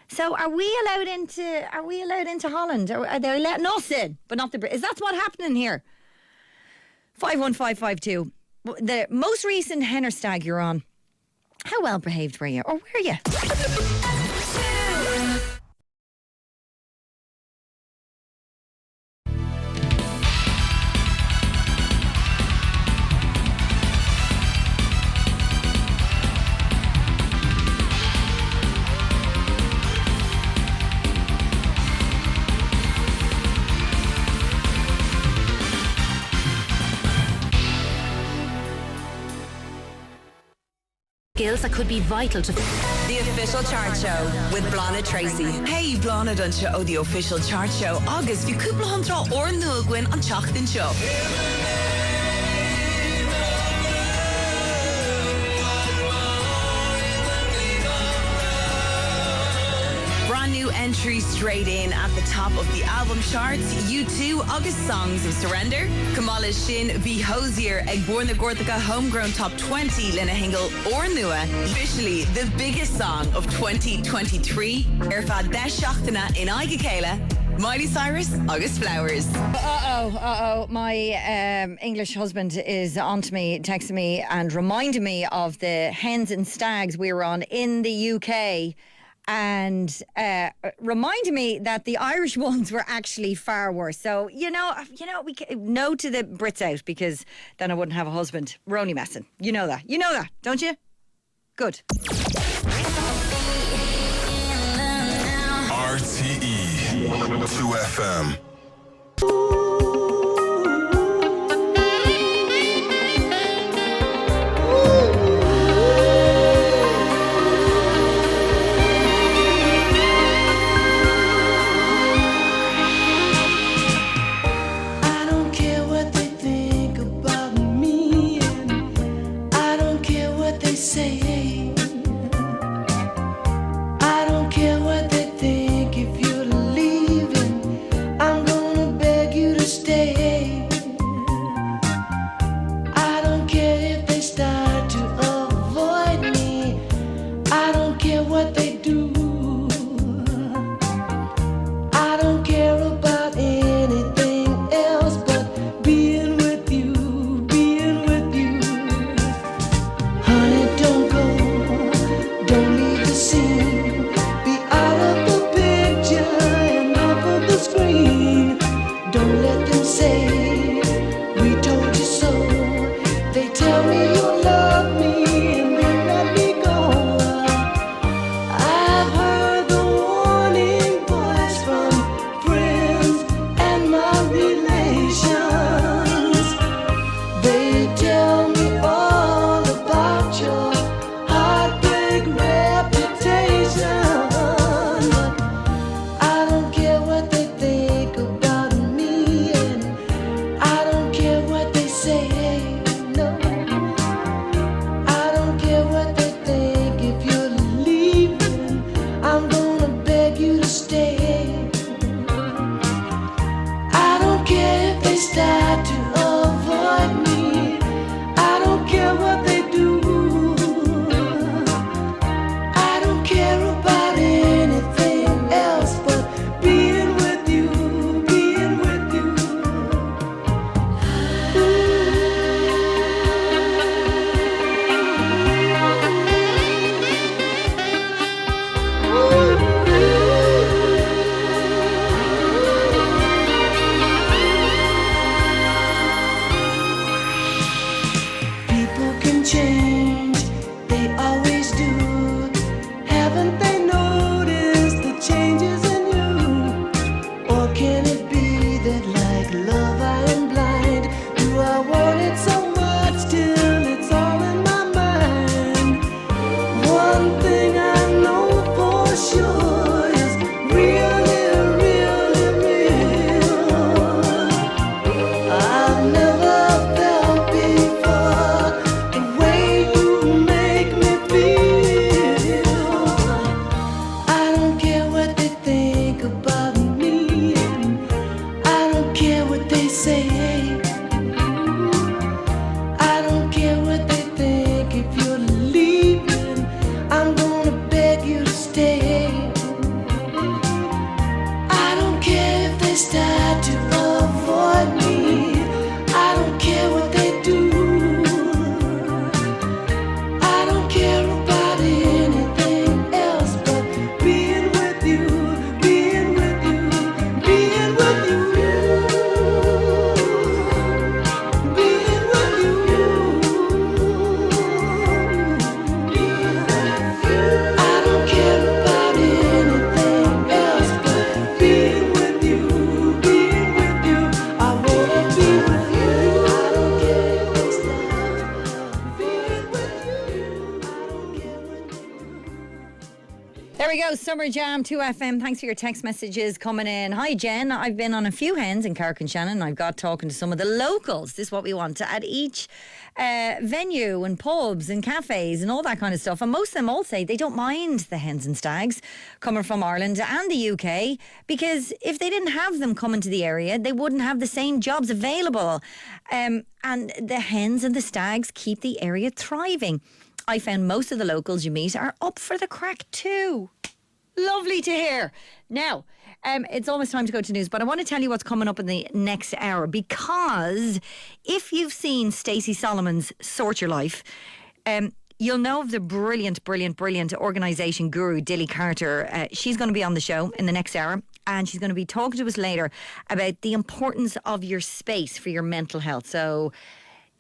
So are we allowed into Holland? Or are they letting us in, but not the Brits? Is that what's happening here? 51552. The most recent hen or stag you're on, how well behaved were you? Or were you? Skills that could be vital to The official chart show with Blonde Tracy. Hey, Blonde done show the official chart show. August, you couple hundra or nugwin on Chachtin show. Brand new entry straight in at the top of the album charts. U2, August Songs of Surrender. Kamala Shin, Be Hosier, Egborna Gorthaga, Homegrown Top 20, Lena Hingle, or Nua. Officially the biggest song of 2023. Erfa Deshachtana in Aiga Kayla. Miley Cyrus, August Flowers. My English husband is on to me, texting me and reminding me of the hens and stags we were on in the UK. And reminded me that the Irish ones were actually far worse. So, we no to the Brits out, because then I wouldn't have a husband. We're only messing. You know that, don't you? Good. RTE 2FM. I don't care what they think if you're leaving. I'm There we go, Summer Jam 2FM. Thanks for your text messages coming in. Hi Jen, I've been on a few hens in Carrick and Shannon. I've got talking to some of the locals. This is what we want to at each venue and pubs and cafes and all that kind of stuff. And most of them all say they don't mind the hens and stags coming from Ireland and the UK, because if they didn't have them coming to the area, they wouldn't have the same jobs available. And the hens and the stags keep the area thriving. I found most of the locals you meet are up for the crack too. Lovely to hear. Now, it's almost time to go to news, but I want to tell you what's coming up in the next hour, because if you've seen Stacey Solomon's Sort Your Life, you'll know of the brilliant organisation guru, Dilly Carter. She's going to be on the show in the next hour, and she's going to be talking to us later about the importance of your space for your mental health. So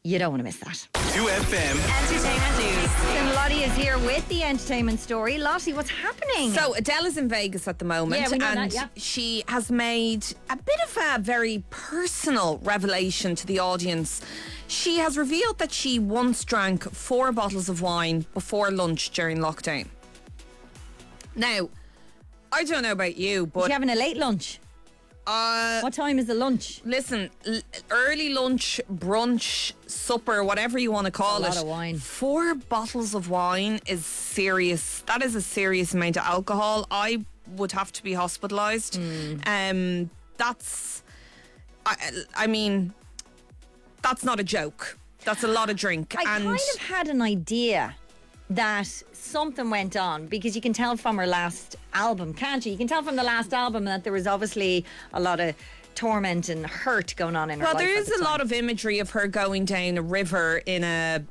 you don't want to miss that. 2FM. Entertainment news. And Lottie is here with the entertainment story. Lottie, what's happening? So Adele is in Vegas at the moment, Yeah, we know and that, yeah. she has made a bit of a very personal revelation to the audience. She has revealed that she once drank 4 bottles of wine before lunch during lockdown. Now, I don't know about you, but Is she having a late lunch? What time is the lunch? Listen, early lunch, brunch, supper, whatever you want to call That's it. a lot of wine. 4 bottles of wine is serious. That is a serious amount of alcohol. I would have to be hospitalised. That's, I mean, that's not a joke. That's a lot of drink. I kind of had an idea that something went on, because you can tell from her last album, can't you? You can tell from the last album that there was obviously a lot of torment and hurt going on in her life. Well, there at is the a time. lot of imagery of her going down a river in a.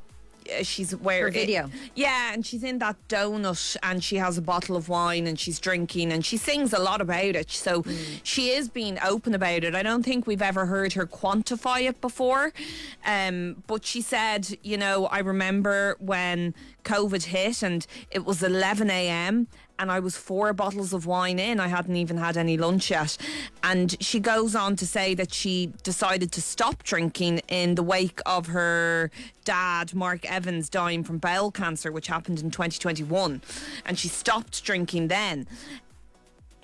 She's where Her video. Yeah, and she's in that donut, and she has a bottle of wine, and she's drinking, and she sings a lot about it. So she is being open about it. I don't think we've ever heard her quantify it before. But she said, you know, I remember when COVID hit, and it was 11 a.m. and I was 4 bottles of wine in. I hadn't even had any lunch yet. And she goes on to say that she decided to stop drinking in the wake of her dad, Mark Evans, dying from bowel cancer, which happened in 2021. And she stopped drinking then.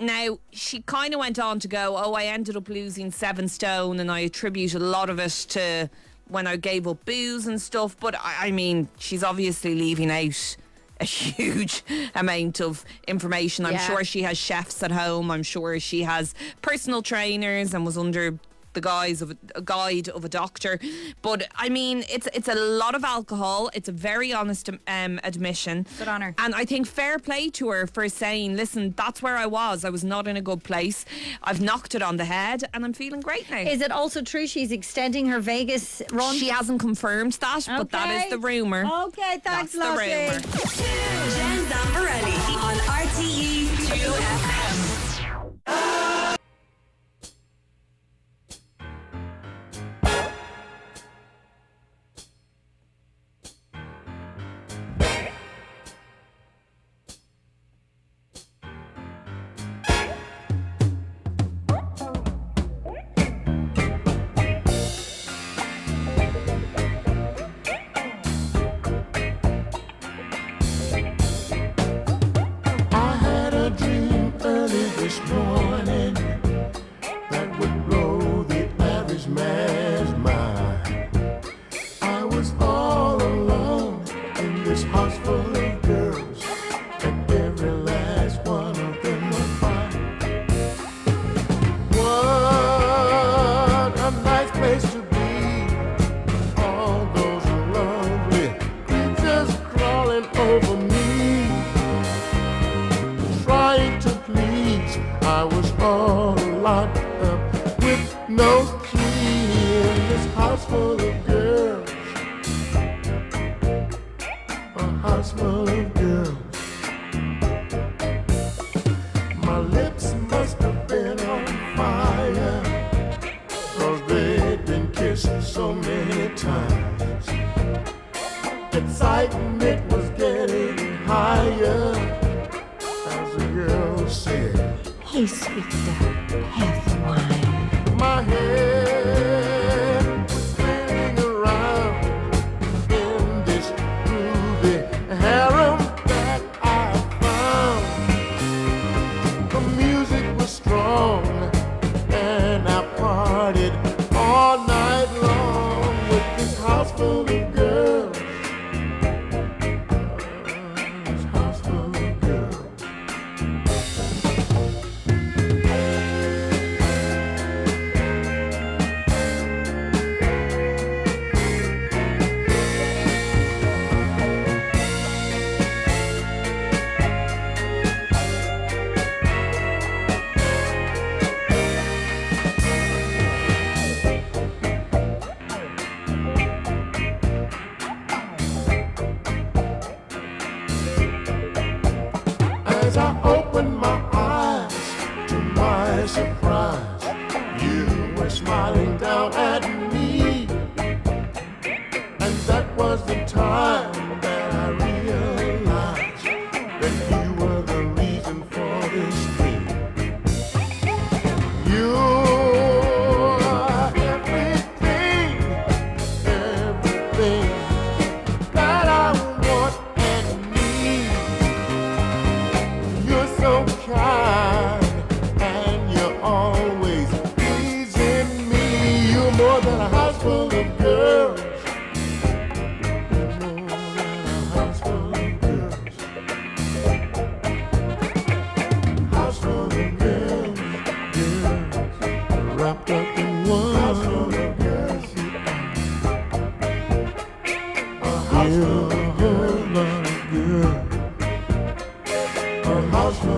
Now, she kind of went on to go, I ended up losing 7 stone, and I attribute a lot of it to when I gave up booze and stuff. But I mean, she's obviously leaving out a huge amount of information. I'm sure she has chefs at home. I'm sure she has personal trainers and was under the guise of a guide of a doctor. But I mean, it's a lot of alcohol. It's a very honest admission. Good on her. And I think fair play to her for saying, listen, that's where I was. I was not in a good place. I've knocked it on the head, and I'm feeling great now. Is it also true she's extending her Vegas run? She hasn't confirmed that, but that is the rumour. Okay, thanks, That's the Lottie. rumour. Jen Zamparelli on RTE 2FM. I had a dream early this morning that would blow the average man's mind. I was all alone in this house full of girls, and every last one of them was fine. What a nice place to be. All those lovely creatures crawling over me, trying to please. I was all locked up with no key in this house full of girls. A house full of girls. My lips must have been on fire, 'cause they'd been kissed so many times. Excitement was getting higher as the girl said, Hey, sweet stuff, have the wine. my head was spinning around in this groovy harem that I found.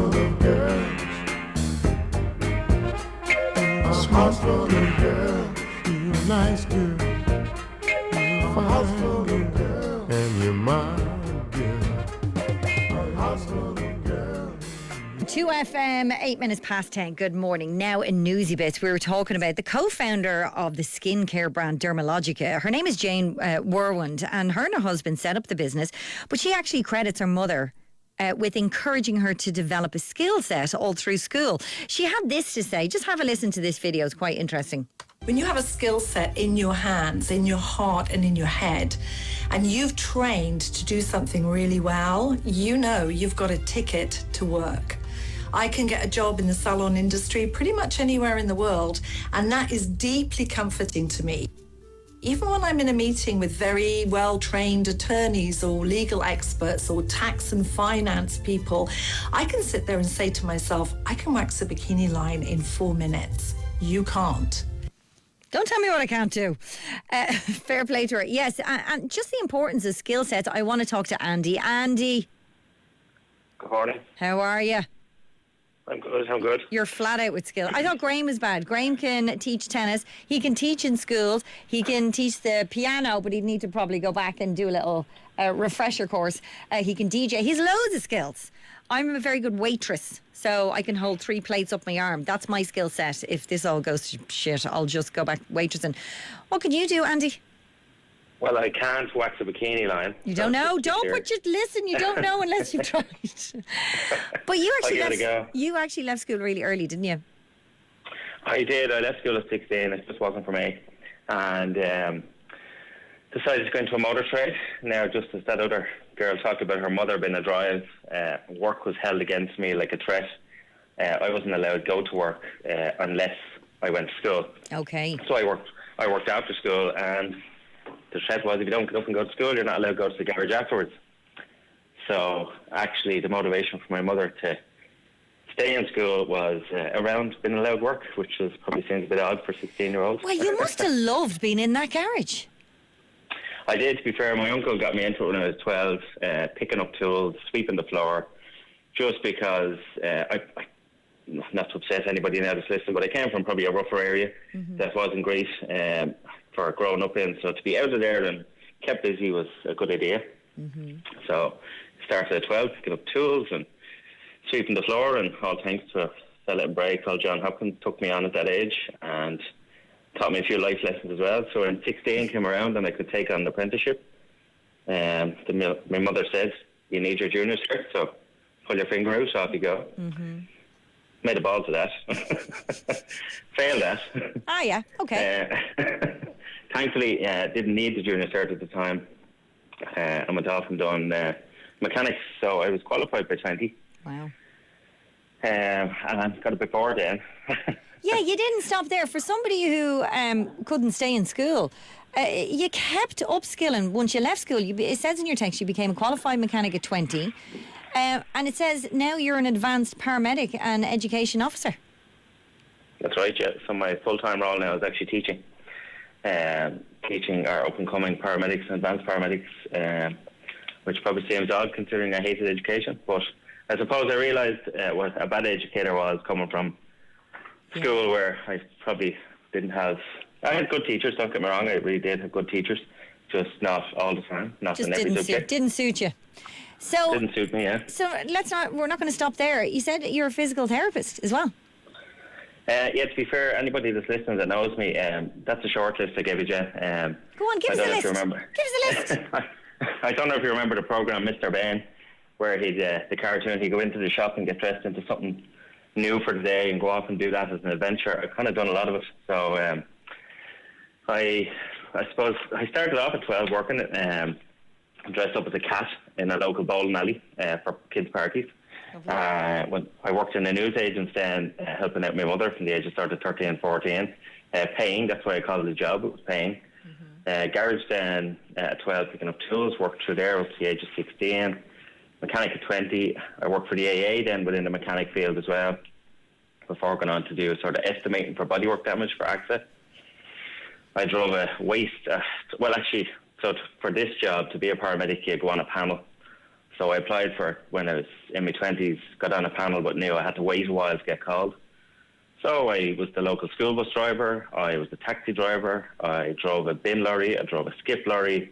hospital girls. A hospital girl. You're a nice girl. You're a hospital girl. And you're my girl. A hospital girl. 2FM, 8 minutes past 10. Good morning. Now in Newsy Bits, we were talking about the co-founder of the skincare brand Dermalogica. Her name is Jane Werwand, and her husband set up the business, but she actually credits her mother with encouraging her to develop a skill set all through school. She had this to say. Just have a listen to this video. It's quite interesting. When you have a skill set in your hands, in your heart and in your head, and you've trained to do something really well, you know you've got a ticket to work. I can get a job in the salon industry pretty much anywhere in the world, and that is deeply comforting to me. Even when I'm in a meeting with very well-trained attorneys or legal experts or tax and finance people, I can sit there and say to myself, I can wax a bikini line in 4 minutes. You can't. Don't tell me what I can't do. Fair play to her. Yes, and just the importance of skill sets. I want to talk to Andy. Andy. Good morning. How are you? I'm good. You're flat out with skill. I thought Graham was bad. Graham can teach tennis. He can teach in schools. He can teach the piano, but he'd need to probably go back and do a little refresher course. He can DJ. He's loads of skills. I'm a very good waitress, so I can hold 3 plates up my arm. That's my skill set. If this all goes to shit, I'll just go back waitressing. What can you do, Andy? Well, I can't wax a bikini line. You don't know? Don't put your... Listen, you don't know unless you've tried. But you actually left school really early, didn't you? I did. I left school at 16. It just wasn't for me. And decided to go into a motor trade. Now, just as that other girl talked about her mother being a drive, work was held against me like a threat. I wasn't allowed to go to work unless I went to school. Okay. So I worked after school, and the threat was if you don't get up and go to school, you're not allowed to go to the garage afterwards. So actually the motivation for my mother to stay in school was around being allowed work, which probably seems a bit odd for 16-year-olds. Well, you must have loved being in that garage. I did, to be fair. My uncle got me into it when I was 12, picking up tools, sweeping the floor, just because not to upset anybody now that's listening, but I came from probably a rougher area that wasn't great for growing up in. So to be out of there and kept busy was a good idea. So started at 12, picking up tools and sweeping the floor, and all thanks to a fella in Bray called John Hopkins, took me on at that age and taught me a few life lessons as well. So when 16 came around and I could take on an apprenticeship, my mother said, you need your junior cert, so pull your finger out, off you go. Made a ball to that. Failed that. Ah, yeah, okay. Thankfully, didn't need the junior cert at the time. I went off and done mechanics, so I was qualified by 20. Wow. And I got it before then. Yeah, you didn't stop there. For somebody who couldn't stay in school, you kept upskilling once you left school. It says in your text you became a qualified mechanic at 20. And it says now you're an advanced paramedic and education officer. That's right, yeah. So my full-time role now is actually teaching. Teaching our up-and-coming paramedics and advanced paramedics, which probably seems odd considering I hated education. But I suppose I realised what a bad educator was coming from school where I probably didn't have... I had good teachers, don't get me wrong, I really did have good teachers, just not all the time, not in every subject. Didn't suit you. So didn't suit me, yeah. So we're not going to stop there. You said you're a physical therapist as well. Yeah, to be fair, anybody that's listening that knows me, that's a short list I gave you, Jen. Go on, give us a list. Give us a list. I don't know if you remember the programme Mr. Bain, where the cartoon, he'd go into the shop and get dressed into something new for the day and go off and do that as an adventure. I've kind of done a lot of it. So I suppose I started off at 12 working, dressed up as a cat in a local bowling alley for kids' parties. When I worked in a news agent then, helping out my mother from the age of sort of 13, 14, paying, that's why I called it a job, it was paying. Garage then at 12, picking up tools, worked through there up to the age of 16. Mechanic at 20, I worked for the AA then within the mechanic field as well, before going on to do sort of estimating for bodywork damage for AXA. I drove a waste, so for this job, to be a paramedic, you go on a panel. So I applied for it when I was in my 20s, got on a panel, but knew I had to wait a while to get called. So I was the local school bus driver, I was the taxi driver, I drove a bin lorry, I drove a skip lorry.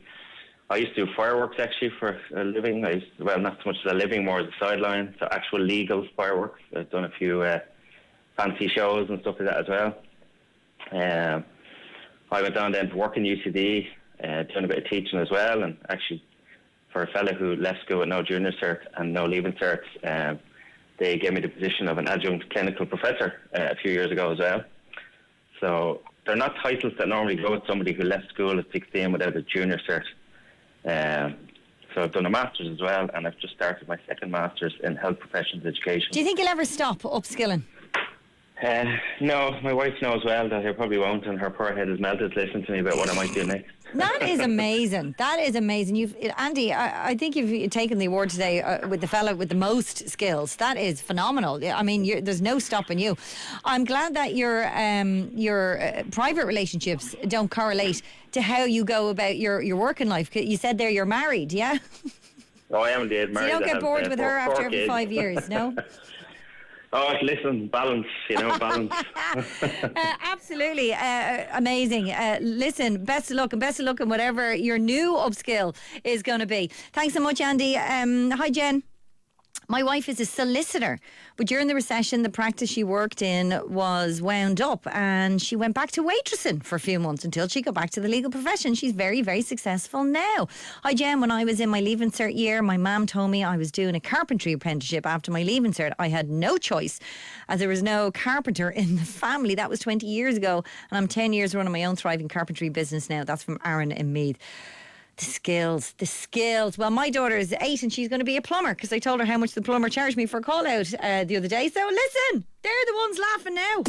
I used to do fireworks actually for a living. Well, not so much as a living, more as a sideline, so actual legal fireworks. I've done a few fancy shows and stuff like that as well. I went down then to work in UCD, doing a bit of teaching as well, and actually for a fella who left school with no junior cert and no leaving certs, they gave me the position of an adjunct clinical professor a few years ago as well. So they're not titles that normally go with somebody who left school at 16 without a junior cert. So I've done a master's as well, and I've just started my second master's in health professions education. Do you think you'll ever stop upskilling? No, my wife knows well that I probably won't, and her poor head is melted listening to me about what I might do next. That is amazing. That is amazing. Andy, I think you've taken the award today with the fella with the most skills. That is phenomenal. I mean, there's no stopping you. I'm glad that your private relationships don't correlate to how you go about your working life. You said there you're married, yeah? Oh, I am indeed married. So you don't get bored with her after every kids. 5 years, no? Oh, listen, balance, balance. Absolutely. Amazing. Listen, best of luck in whatever your new upskill is going to be. Thanks so much, Andy. Hi, Jen. My wife is a solicitor, but during the recession, the practice she worked in was wound up and she went back to waitressing for a few months until she got back to the legal profession. She's very, very successful now. Hi, Jen. When I was in my Leaving Cert year, my mum told me I was doing a carpentry apprenticeship after my Leaving Cert. I had no choice as there was no carpenter in the family. That was 20 years ago, and I'm 10 years running my own thriving carpentry business now. That's from Aaron in Meath. The skills. Well, my daughter is 8 and she's going to be a plumber because I told her how much the plumber charged me for a call out the other day. So listen, they're the ones laughing now.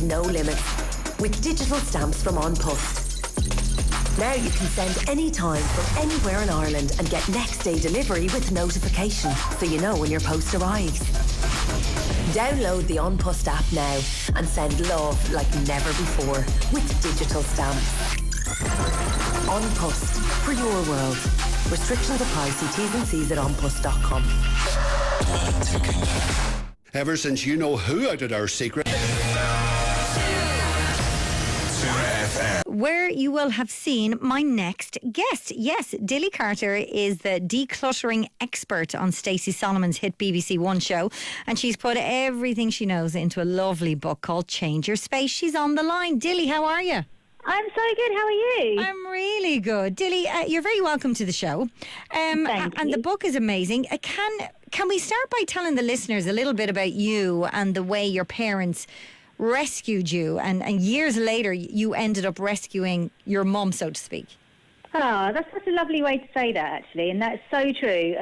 No limits with digital stamps from On Post. Now you can send anytime from anywhere in Ireland and get next day delivery with notification so you know when your post arrives. Download the On Post app now and send love like never before with digital stamps. On Post for your world. Restrictions apply. See T's and C's at onpost.com. Ever since you know who outed our secret. Where you will have seen my next guest. Yes, Dilly Carter is the decluttering expert on Stacey Solomon's hit BBC One show, and she's put everything she knows into a lovely book called Change Your Space. She's on the line. Dilly, how are you? I'm so good. How are you? I'm really good. Dilly, you're very welcome to the show. Thank and you. the book is amazing. Can we start by telling the listeners a little bit about you and the way your parents rescued you, and years later you ended up rescuing your mum, so to speak? Oh, that's such a lovely way to say that, actually, and that's so true.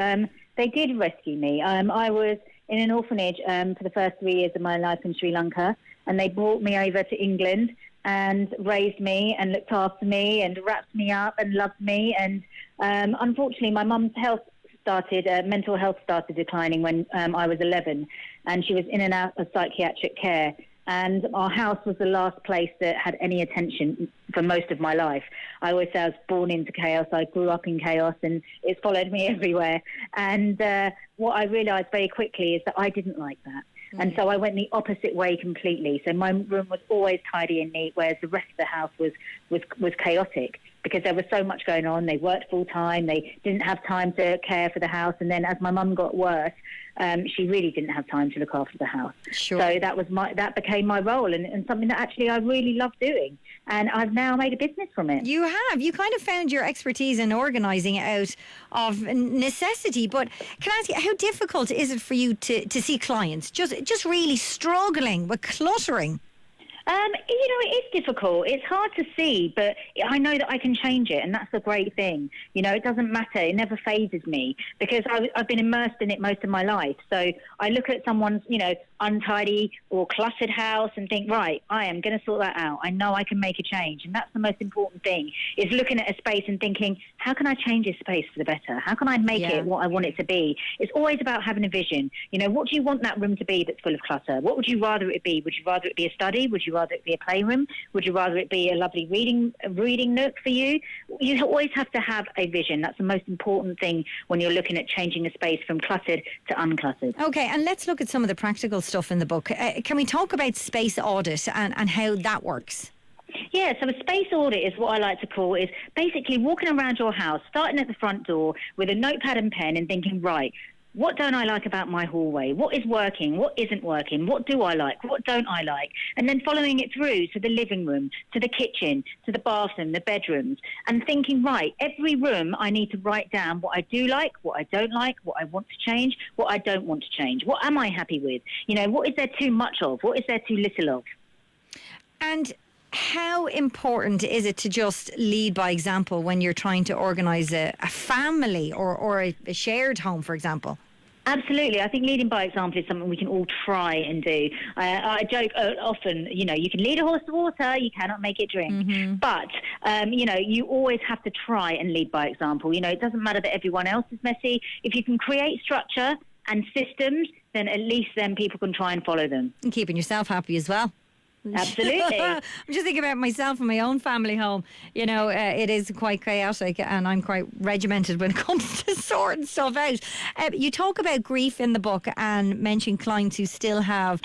They did rescue me. I was in an orphanage for the first 3 years of my life in Sri Lanka, and they brought me over to England and raised me and looked after me and wrapped me up and loved me. And unfortunately, my mum's mental health started declining when I was 11, and she was in and out of psychiatric care. And our house was the last place that had any attention for most of my life. I always say I was born into chaos. I grew up in chaos, and it's followed me everywhere. And what I realised very quickly is that I didn't like that. And so I went the opposite way completely. So my room was always tidy and neat, whereas the rest of the house was chaotic because there was so much going on. They worked full time. They didn't have time to care for the house. And then as my mum got worse, she really didn't have time to look after the house. Sure. So that became my role and something that actually I really love doing. And I've now made a business from it. You have. You kind of found your expertise in organising out of necessity. But can I ask you, how difficult is it for you to see clients just really struggling with cluttering? It is difficult. It's hard to see, but I know that I can change it, and that's the great thing. It doesn't matter. It never phases me because I've been immersed in it most of my life. So I look at someone's, untidy or cluttered house and think, right, I am going to sort that out. I know I can make a change, and that's the most important thing, is looking at a space and thinking, how can I change this space for the better? How can I make it what I want it to be? It's always about having a vision. What do you want that room to be that's full of clutter? What would you rather it be? Would you rather it be a study? Would you rather it be a playroom? Would you rather it be a lovely reading nook for you? You always have to have a vision. That's the most important thing when you're looking at changing a space from cluttered to uncluttered. Okay, and let's look at some of the practical stuff in the book. Can we talk about space audit and how that works? Yeah, so a space audit is what I like to call is basically walking around your house, starting at the front door with a notepad and pen and thinking, right, what don't I like about my hallway? What is working? What isn't working? What do I like? What don't I like? And then following it through to the living room, to the kitchen, to the bathroom, the bedrooms, and thinking, right, every room I need to write down what I do like, what I don't like, what I want to change, what I don't want to change. What am I happy with? What is there too much of? What is there too little of? And how important is it to just lead by example when you're trying to organise a family or a shared home, for example? Absolutely. I think leading by example is something we can all try and do. I joke often, you can lead a horse to water, you cannot make it drink. Mm-hmm. But, you always have to try and lead by example. It doesn't matter that everyone else is messy. If you can create structure and systems, then at least then people can try and follow them. And keeping yourself happy as well. Absolutely. I'm just thinking about myself and my own family home. It is quite chaotic and I'm quite regimented when it comes to sorting stuff out. You talk about grief in the book and mention clients who still have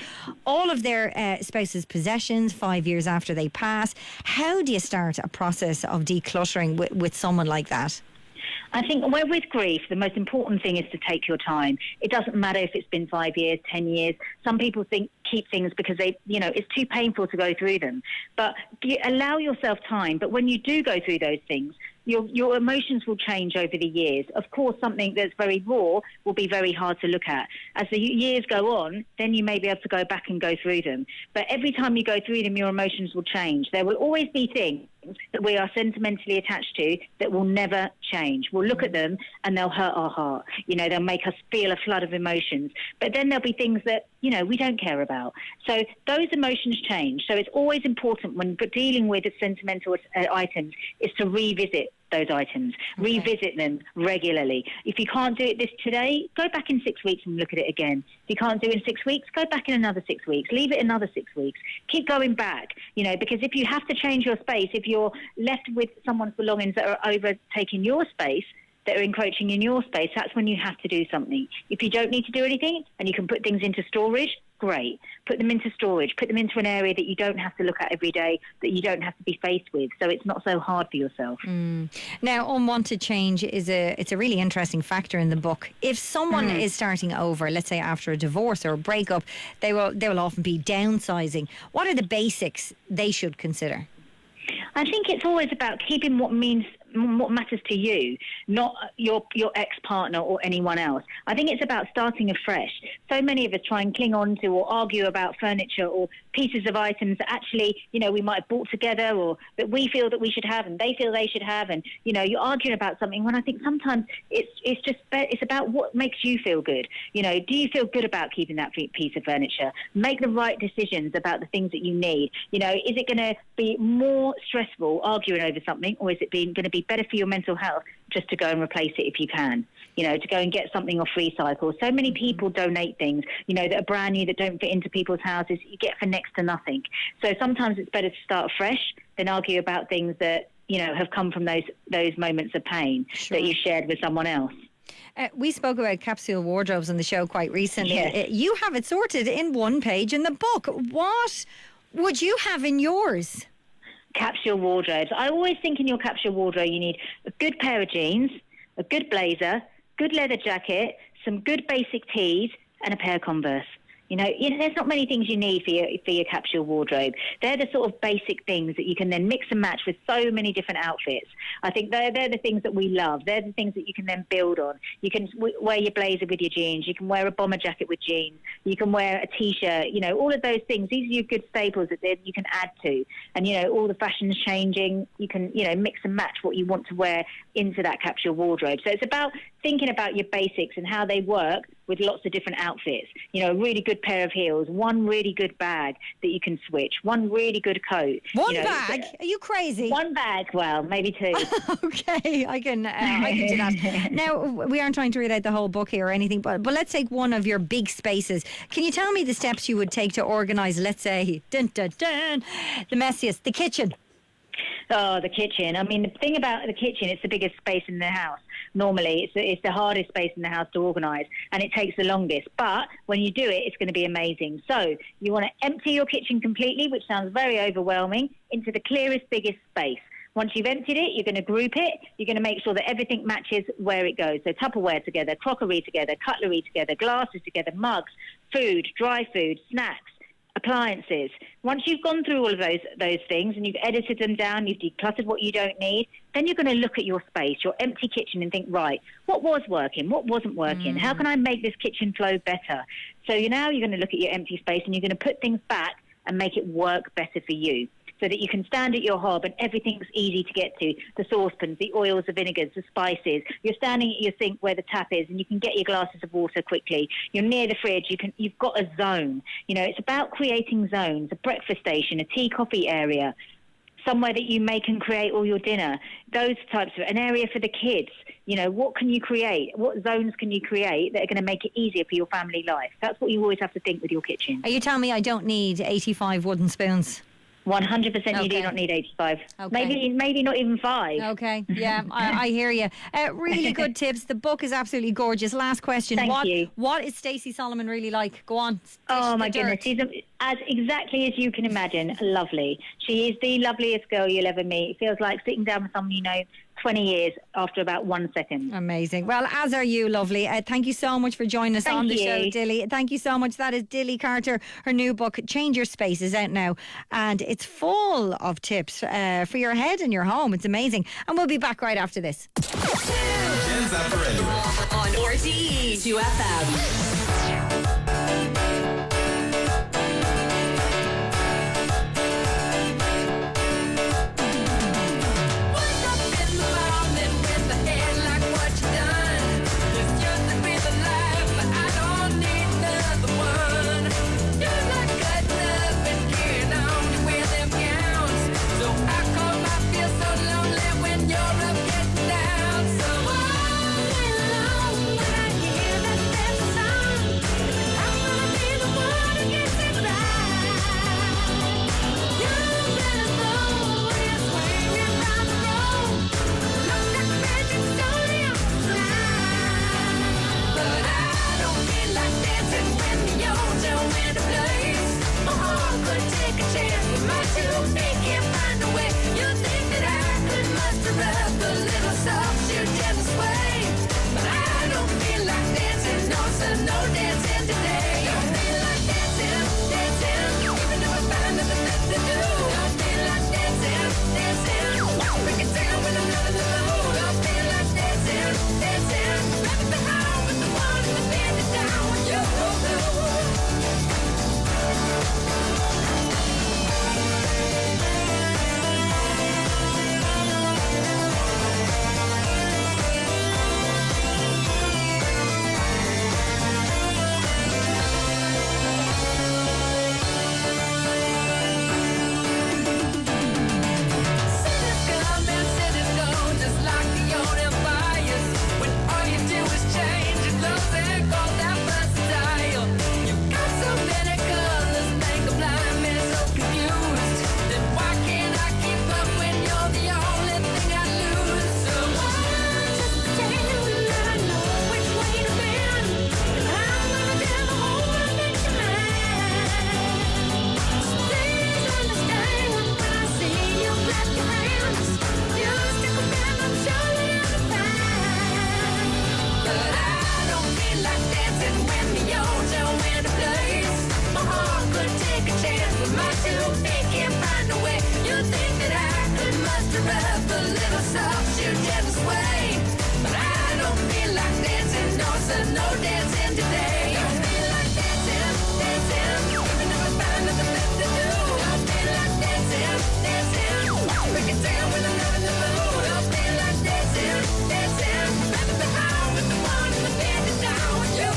all of their spouse's possessions 5 years after they pass. How do you start a process of decluttering with someone like that? I think with grief, the most important thing is to take your time. It doesn't matter if it's been 5 years, 10 years. Some people keep things because it's too painful to go through them. But allow yourself time. But when you do go through those things, your emotions will change over the years. Of course, something that's very raw will be very hard to look at. As the years go on, then you may be able to go back and go through them. But every time you go through them, your emotions will change. There will always be things that we are sentimentally attached to that will never change. We'll look at them and they'll hurt our heart. They'll make us feel a flood of emotions. But then there'll be things that, we don't care about. So those emotions change. So it's always important when dealing with sentimental items is to revisit those items, revisit them regularly. If you can't do it today, go back in 6 weeks and look at it again. If you can't do it in 6 weeks, go back in another 6 weeks. Leave it another 6 weeks. Keep going back, because if you have to change your space, if you're left with someone's belongings that are overtaking your space, that are encroaching in your space, that's when you have to do something. If you don't need to do anything and you can put things into storage, great. Put them into storage. Put them into an area that you don't have to look at every day, that you don't have to be faced with. So it's not so hard for yourself. Now, unwanted change it's a really interesting factor in the book. If someone is starting over, let's say after a divorce or a breakup, they will often be downsizing. What are the basics they should consider? I think it's always about keeping what matters to you, not your ex-partner or anyone else. I think it's about starting afresh. So many of us try and cling on to or argue about furniture or pieces of items that actually, we might have bought together or that we feel that we should have and they feel they should have. And, you're arguing about something when I think sometimes it's about what makes you feel good. Do you feel good about keeping that piece of furniture? Make the right decisions about the things that you need. Is it going to be more stressful arguing over something, or is it going to be better for your mental health just to go and replace it if you can, to go and get something off recycle. So many people donate things, that are brand new, that don't fit into people's houses, you get for next to nothing. So sometimes it's better to start fresh than argue about things that, have come from those moments of pain that you shared with someone else. We spoke about capsule wardrobes on the show quite recently. Yes. You have it sorted in one page in the book. What would you have in yours? Capsule wardrobes. I always think in your capsule wardrobe you need a good pair of jeans, a good blazer, good leather jacket, some good basic tees, and a pair of Converse. You know, there's not many things you need for your capsule wardrobe. They're the sort of basic things that you can then mix and match with so many different outfits. I think they're the things that we love. They're the things that you can then build on. You can wear your blazer with your jeans. You can wear a bomber jacket with jeans. You can wear a T-shirt. You know, all of those things. These are your good staples that then you can add to. And, you know, all the fashion's changing. You can, you know, mix and match what you want to wear into that capsule wardrobe. So it's about thinking about your basics and how they work with lots of different outfits. You know, a really good pair of heels, one really good bag that you can switch, one really good coat. One bag? Are you crazy? One bag, well, maybe two. Okay, I can do that. Now, we aren't trying to read out the whole book here or anything, but let's take one of your big spaces. Can you tell me the steps you would take to organise, let's say, dun, dun, dun, the messiest, the kitchen? Oh, the kitchen. I mean, the thing about the kitchen, it's the biggest space in the house. Normally, it's the hardest space in the house to organise, and it takes the longest. But when you do it, it's going to be amazing. So you want to empty your kitchen completely, which sounds very overwhelming, into the clearest, biggest space. Once you've emptied it, you're going to group it. You're going to make sure that everything matches where it goes. So Tupperware together, crockery together, cutlery together, glasses together, mugs, food, dry food, snacks, appliances. Once you've gone through all of those things and you've edited them down, you've decluttered what you don't need, then you're going to look at your space, your empty kitchen, and think, right, what was working? What wasn't working? How can I make this kitchen flow better? So now you're going to look at your empty space and you're going to put things back and make it work better for you, so that you can stand at your hob and everything's easy to get to. The saucepans, the oils, the vinegars, the spices. You're standing at your sink where the tap is and you can get your glasses of water quickly. You're near the fridge. You've got a zone. You know, it's about creating zones, a breakfast station, a tea, coffee area, somewhere that you make and create all your dinner. Those types of, an area for the kids. You know, what can you create? What zones can you create that are going to make it easier for your family life? That's what you always have to think with your kitchen. Are you telling me I don't need 85 wooden spoons? 100% you do not need 85. Okay. Maybe not even 5. Okay, yeah, I hear you. Really good tips. The book is absolutely gorgeous. Last question. Thank you. What is Stacey Solomon really like? Go on. Oh my goodness, she's as exactly as you can imagine, lovely. She is the loveliest girl you'll ever meet. It feels like sitting down with someone you know 20 years after about 1 second. Amazing. Well, as are you, lovely. Thank you so much for joining us on the show, Dilly. Thank you so much. That is Dilly Carter. Her new book, Change Your Space, is out now. And it's full of tips for your head and your home. It's amazing. And we'll be back right after this. Jen Zamparelli. On RTE 2FM. When I hear that soft shoe gentle sway. But I don't feel like dancing, no, so no dancing today. Don't feel like dancing, dancing, even if I find nothing left to do. Don't feel like dancing, dancing, break it down when I'm not in the mood. Don't feel like dancing, dancing, left behind with the one in the bed down with you.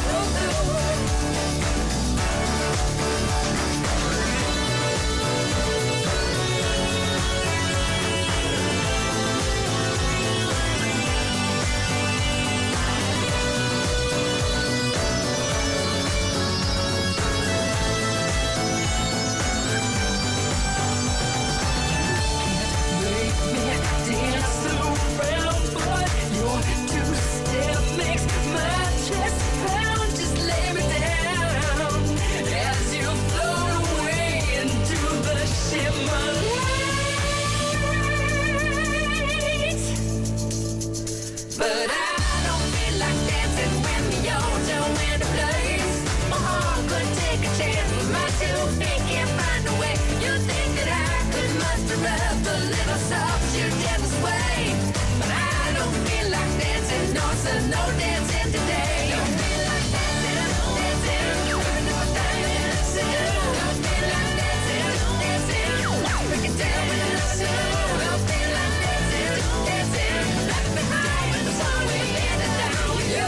But I don't feel like dancing when the yodeling wind plays. My heart could take a chance, but my 2 feet can't find a way. You think that I could muster up a little soft shoe gentle sway. But I don't feel like dancing, no, so no dancing today. Don't feel like dancing, dancing, even if I find nothing else to do. Don't feel like dancing, dancing, break it down with another do. Don't feel like dancing, dancing, left behind with the song we ended down with you.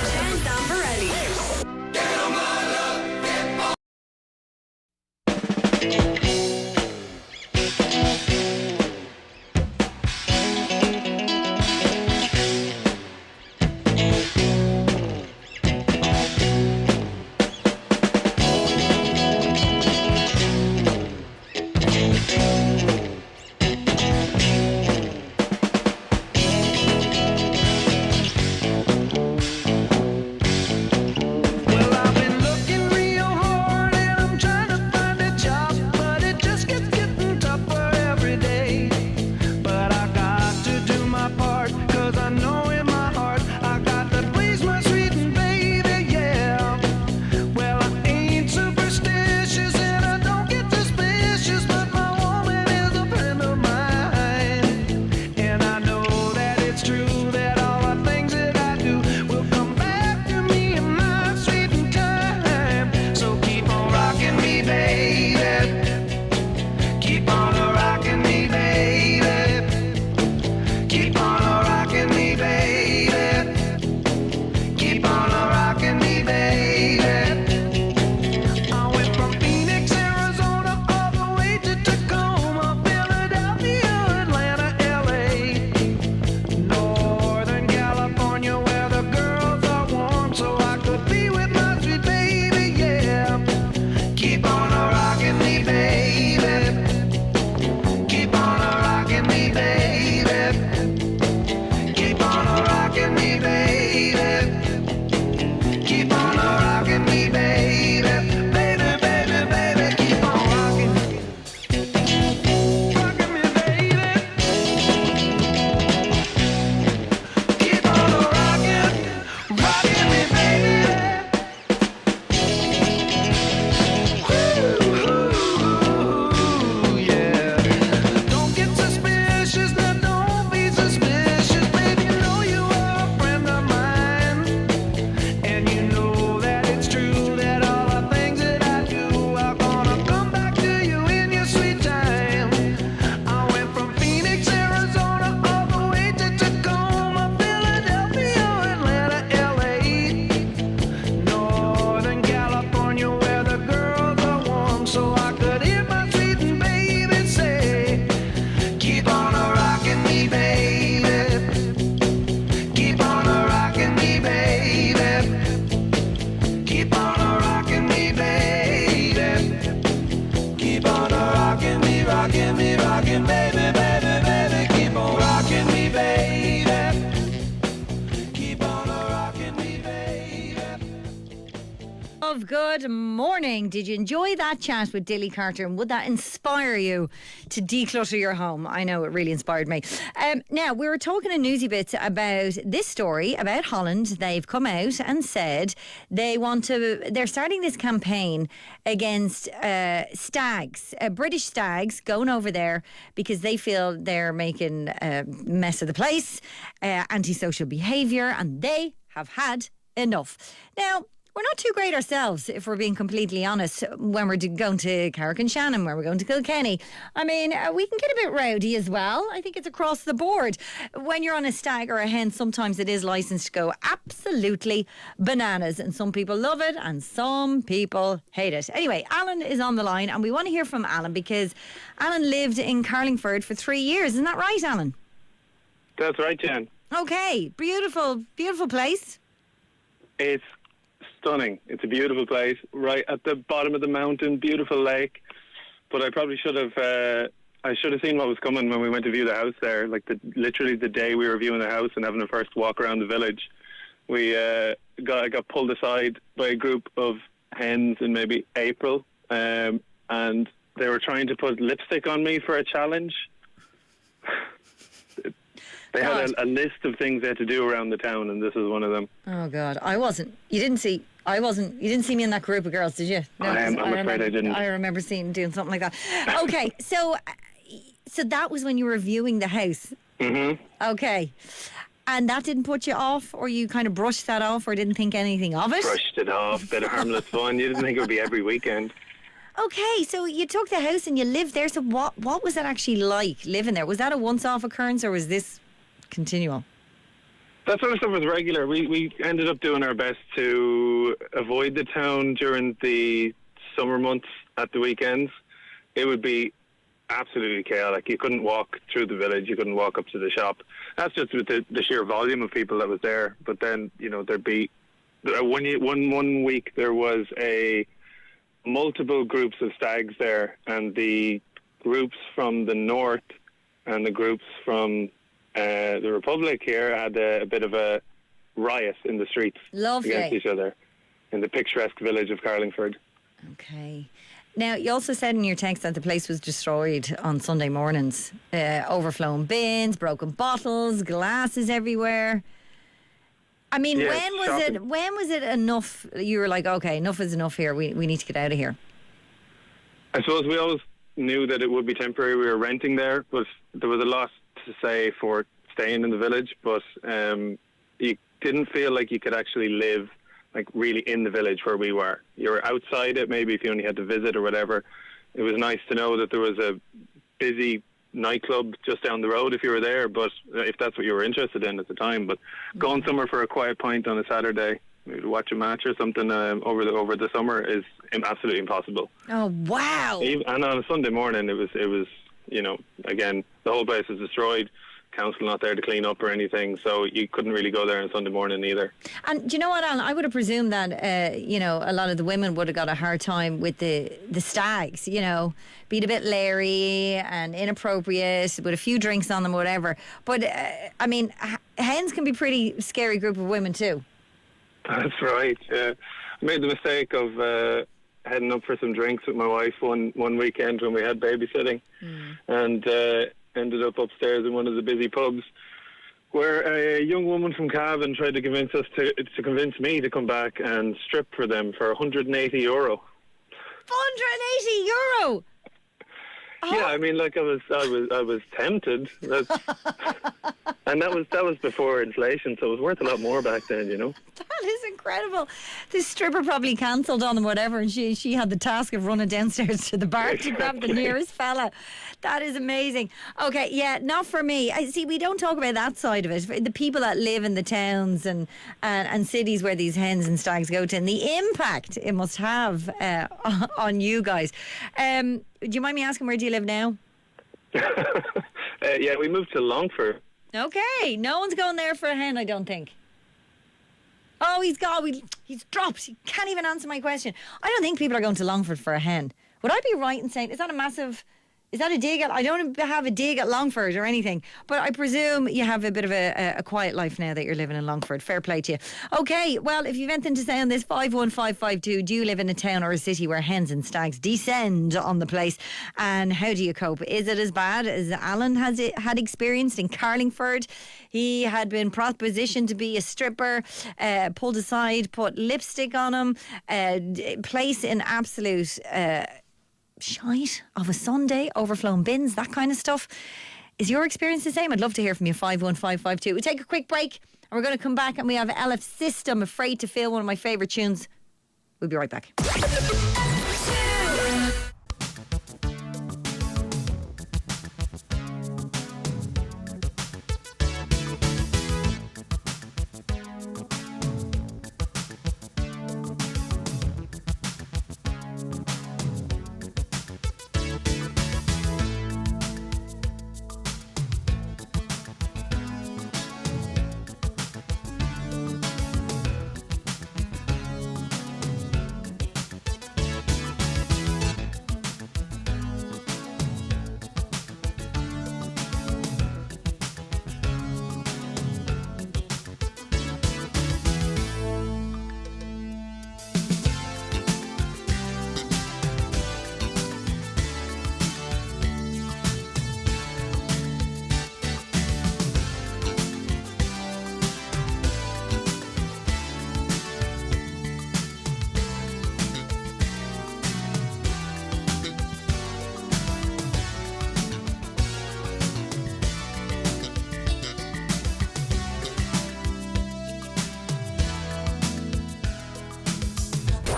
Jen Zamparelli. Get on my love, get on. Love, good morning. Did you enjoy that chat with Dilly Carter, and would that inspire you to declutter your home? I know it really inspired me. Now, we were talking in Newsy Bits about this story about Holland. They've come out and said they're starting this campaign against stags, British stags going over there because they feel they're making a mess of the place, antisocial behaviour, and they have had enough. Now, we're not too great ourselves, if we're being completely honest, when we're going to Carrick-on-Shannon, when we're going to Kilkenny. I mean, we can get a bit rowdy as well. I think it's across the board. When you're on a stag or a hen, sometimes it is licensed to go absolutely bananas. And some people love it and some people hate it. Anyway, Alan is on the line and we want to hear from Alan because Alan lived in Carlingford for 3 years. Isn't that right, Alan? That's right, Jen. Okay, beautiful, beautiful place. It's stunning. It's a beautiful place, right at the bottom of the mountain, beautiful lake. But I probably should have seen what was coming when we went to view the house there. Like literally the day we were viewing the house and having a first walk around the village, I got pulled aside by a group of hens in maybe April, and they were trying to put lipstick on me for a challenge. They had a list of things they had to do around the town, and this was one of them. Oh God, You didn't see me in that group of girls, did you? No, I'm afraid I didn't. I remember doing something like that. Okay, so that was when you were viewing the house. Mm-hmm. Okay, and that didn't put you off, or you kind of brushed that off, or didn't think anything of it? Brushed it off. Bit of harmless fun. You didn't think it would be every weekend. Okay, so you took the house and you lived there. So what was that actually like living there? Was that a once-off occurrence, or was this continual? That sort of stuff was regular. We ended up doing our best to avoid the town during the summer months at the weekends. It would be absolutely chaotic. You couldn't walk through the village. You couldn't walk up to the shop. That's just with the sheer volume of people that was there. But then, there'd be... One week there was multiple groups of stags there, and the groups from the north and the groups from the Republic here had a bit of a riot in the streets against each other in the picturesque village of Carlingford. Okay. Now, you also said in your text that the place was destroyed on Sunday mornings. Overflowing bins, broken bottles, glasses everywhere. I mean, Yeah, when was it enough? You were like, okay, enough is enough here. We need to get out of here. I suppose we always knew that it would be temporary. We were renting there, but there was a lot to say for staying in the village, but you didn't feel like you could actually live like really in the village where we were. You were outside it, maybe if you only had to visit or whatever. It was nice to know that there was a busy nightclub just down the road if you were there, but if that's what you were interested in at the time. But going somewhere for a quiet pint on a Saturday, maybe to watch a match or something over the summer is absolutely impossible. Oh wow! And on a Sunday morning, it was again, the whole place was destroyed. Council not there to clean up or anything, so you couldn't really go there on Sunday morning either. And do you know what, Alan? I would have presumed that a lot of the women would have got a hard time with the stags. Being a bit leery and inappropriate with a few drinks on them, or whatever. But I mean, hens can be pretty scary group of women too. That's right. Yeah, I made the mistake of heading up for some drinks with my wife one weekend when we had babysitting, and ended up upstairs in one of the busy pubs where a young woman from Cavan tried to convince me to come back and strip for them for €180. 180 euro. Yeah, I mean, like I was tempted, and that was before inflation, so it was worth a lot more back then, That is incredible. This stripper probably cancelled on them, whatever, and she had the task of running downstairs to the bar to grab the nearest fella. That is amazing. Okay, yeah, not for me. I see. We don't talk about that side of it. The people that live in the towns and cities where these hens and stags go to, and the impact it must have on you guys. Do you mind me asking, where do you live now? Yeah, we moved to Longford. Okay, no one's going there for a hen, I don't think. Oh, he's dropped. He can't even answer my question. I don't think people are going to Longford for a hen. Would I be right in saying, is that a massive Is that a dig at? I don't have a dig at Longford or anything, but I presume you have a bit of a quiet life now that you're living in Longford. Fair play to you. Okay, well, if you've anything to say on this, 51552, do you live in a town or a city where hens and stags descend on the place? And how do you cope? Is it as bad as Alan had experienced in Carlingford? He had been propositioned to be a stripper, pulled aside, put lipstick on him, place in absolute... shite of a Sunday, overflowing bins, that kind of stuff. Is your experience the same? I'd love to hear from you. 51552. We'll take a quick break and we're going to come back and we have LF System, Afraid to Feel, one of my favourite tunes. We'll be right back.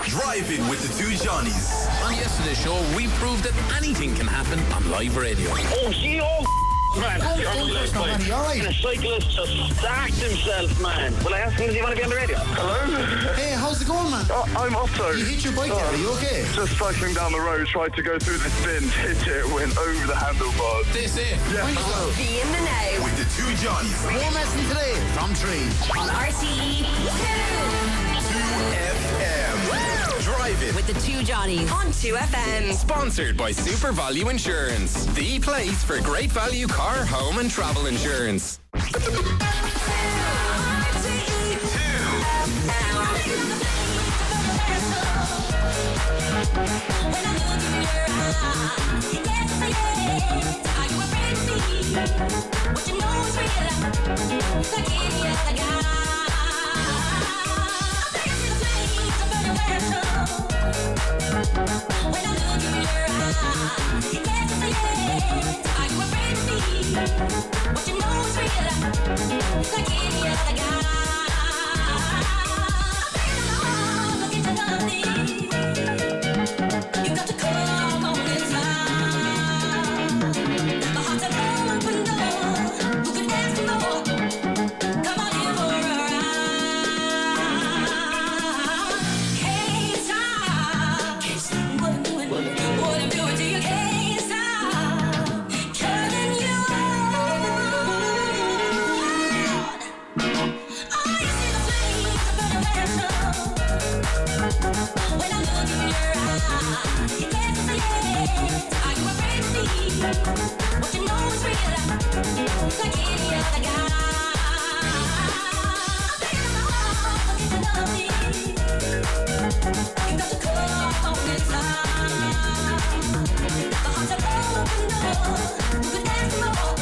Driving with the two Johnnies. On yesterday's show, we proved that anything can happen on live radio. Oh, gee, oh, man. The cyclist just stacked himself, man. Will I ask him, does he want to be on the radio? Hello? Hey, how's it going, man? I'm Otto. You hit your bike there, are you okay? Just cycling down the road, tried to go through the spin, hit it, went over the handlebars. This is Yeah. Be in the know. with the two Johnnies. Warm lesson today from 3 On RTE 2FM. Driving with the two Johnnies on 2FM. Sponsored by Super Value Insurance, the place for great value car, home and travel insurance. Oh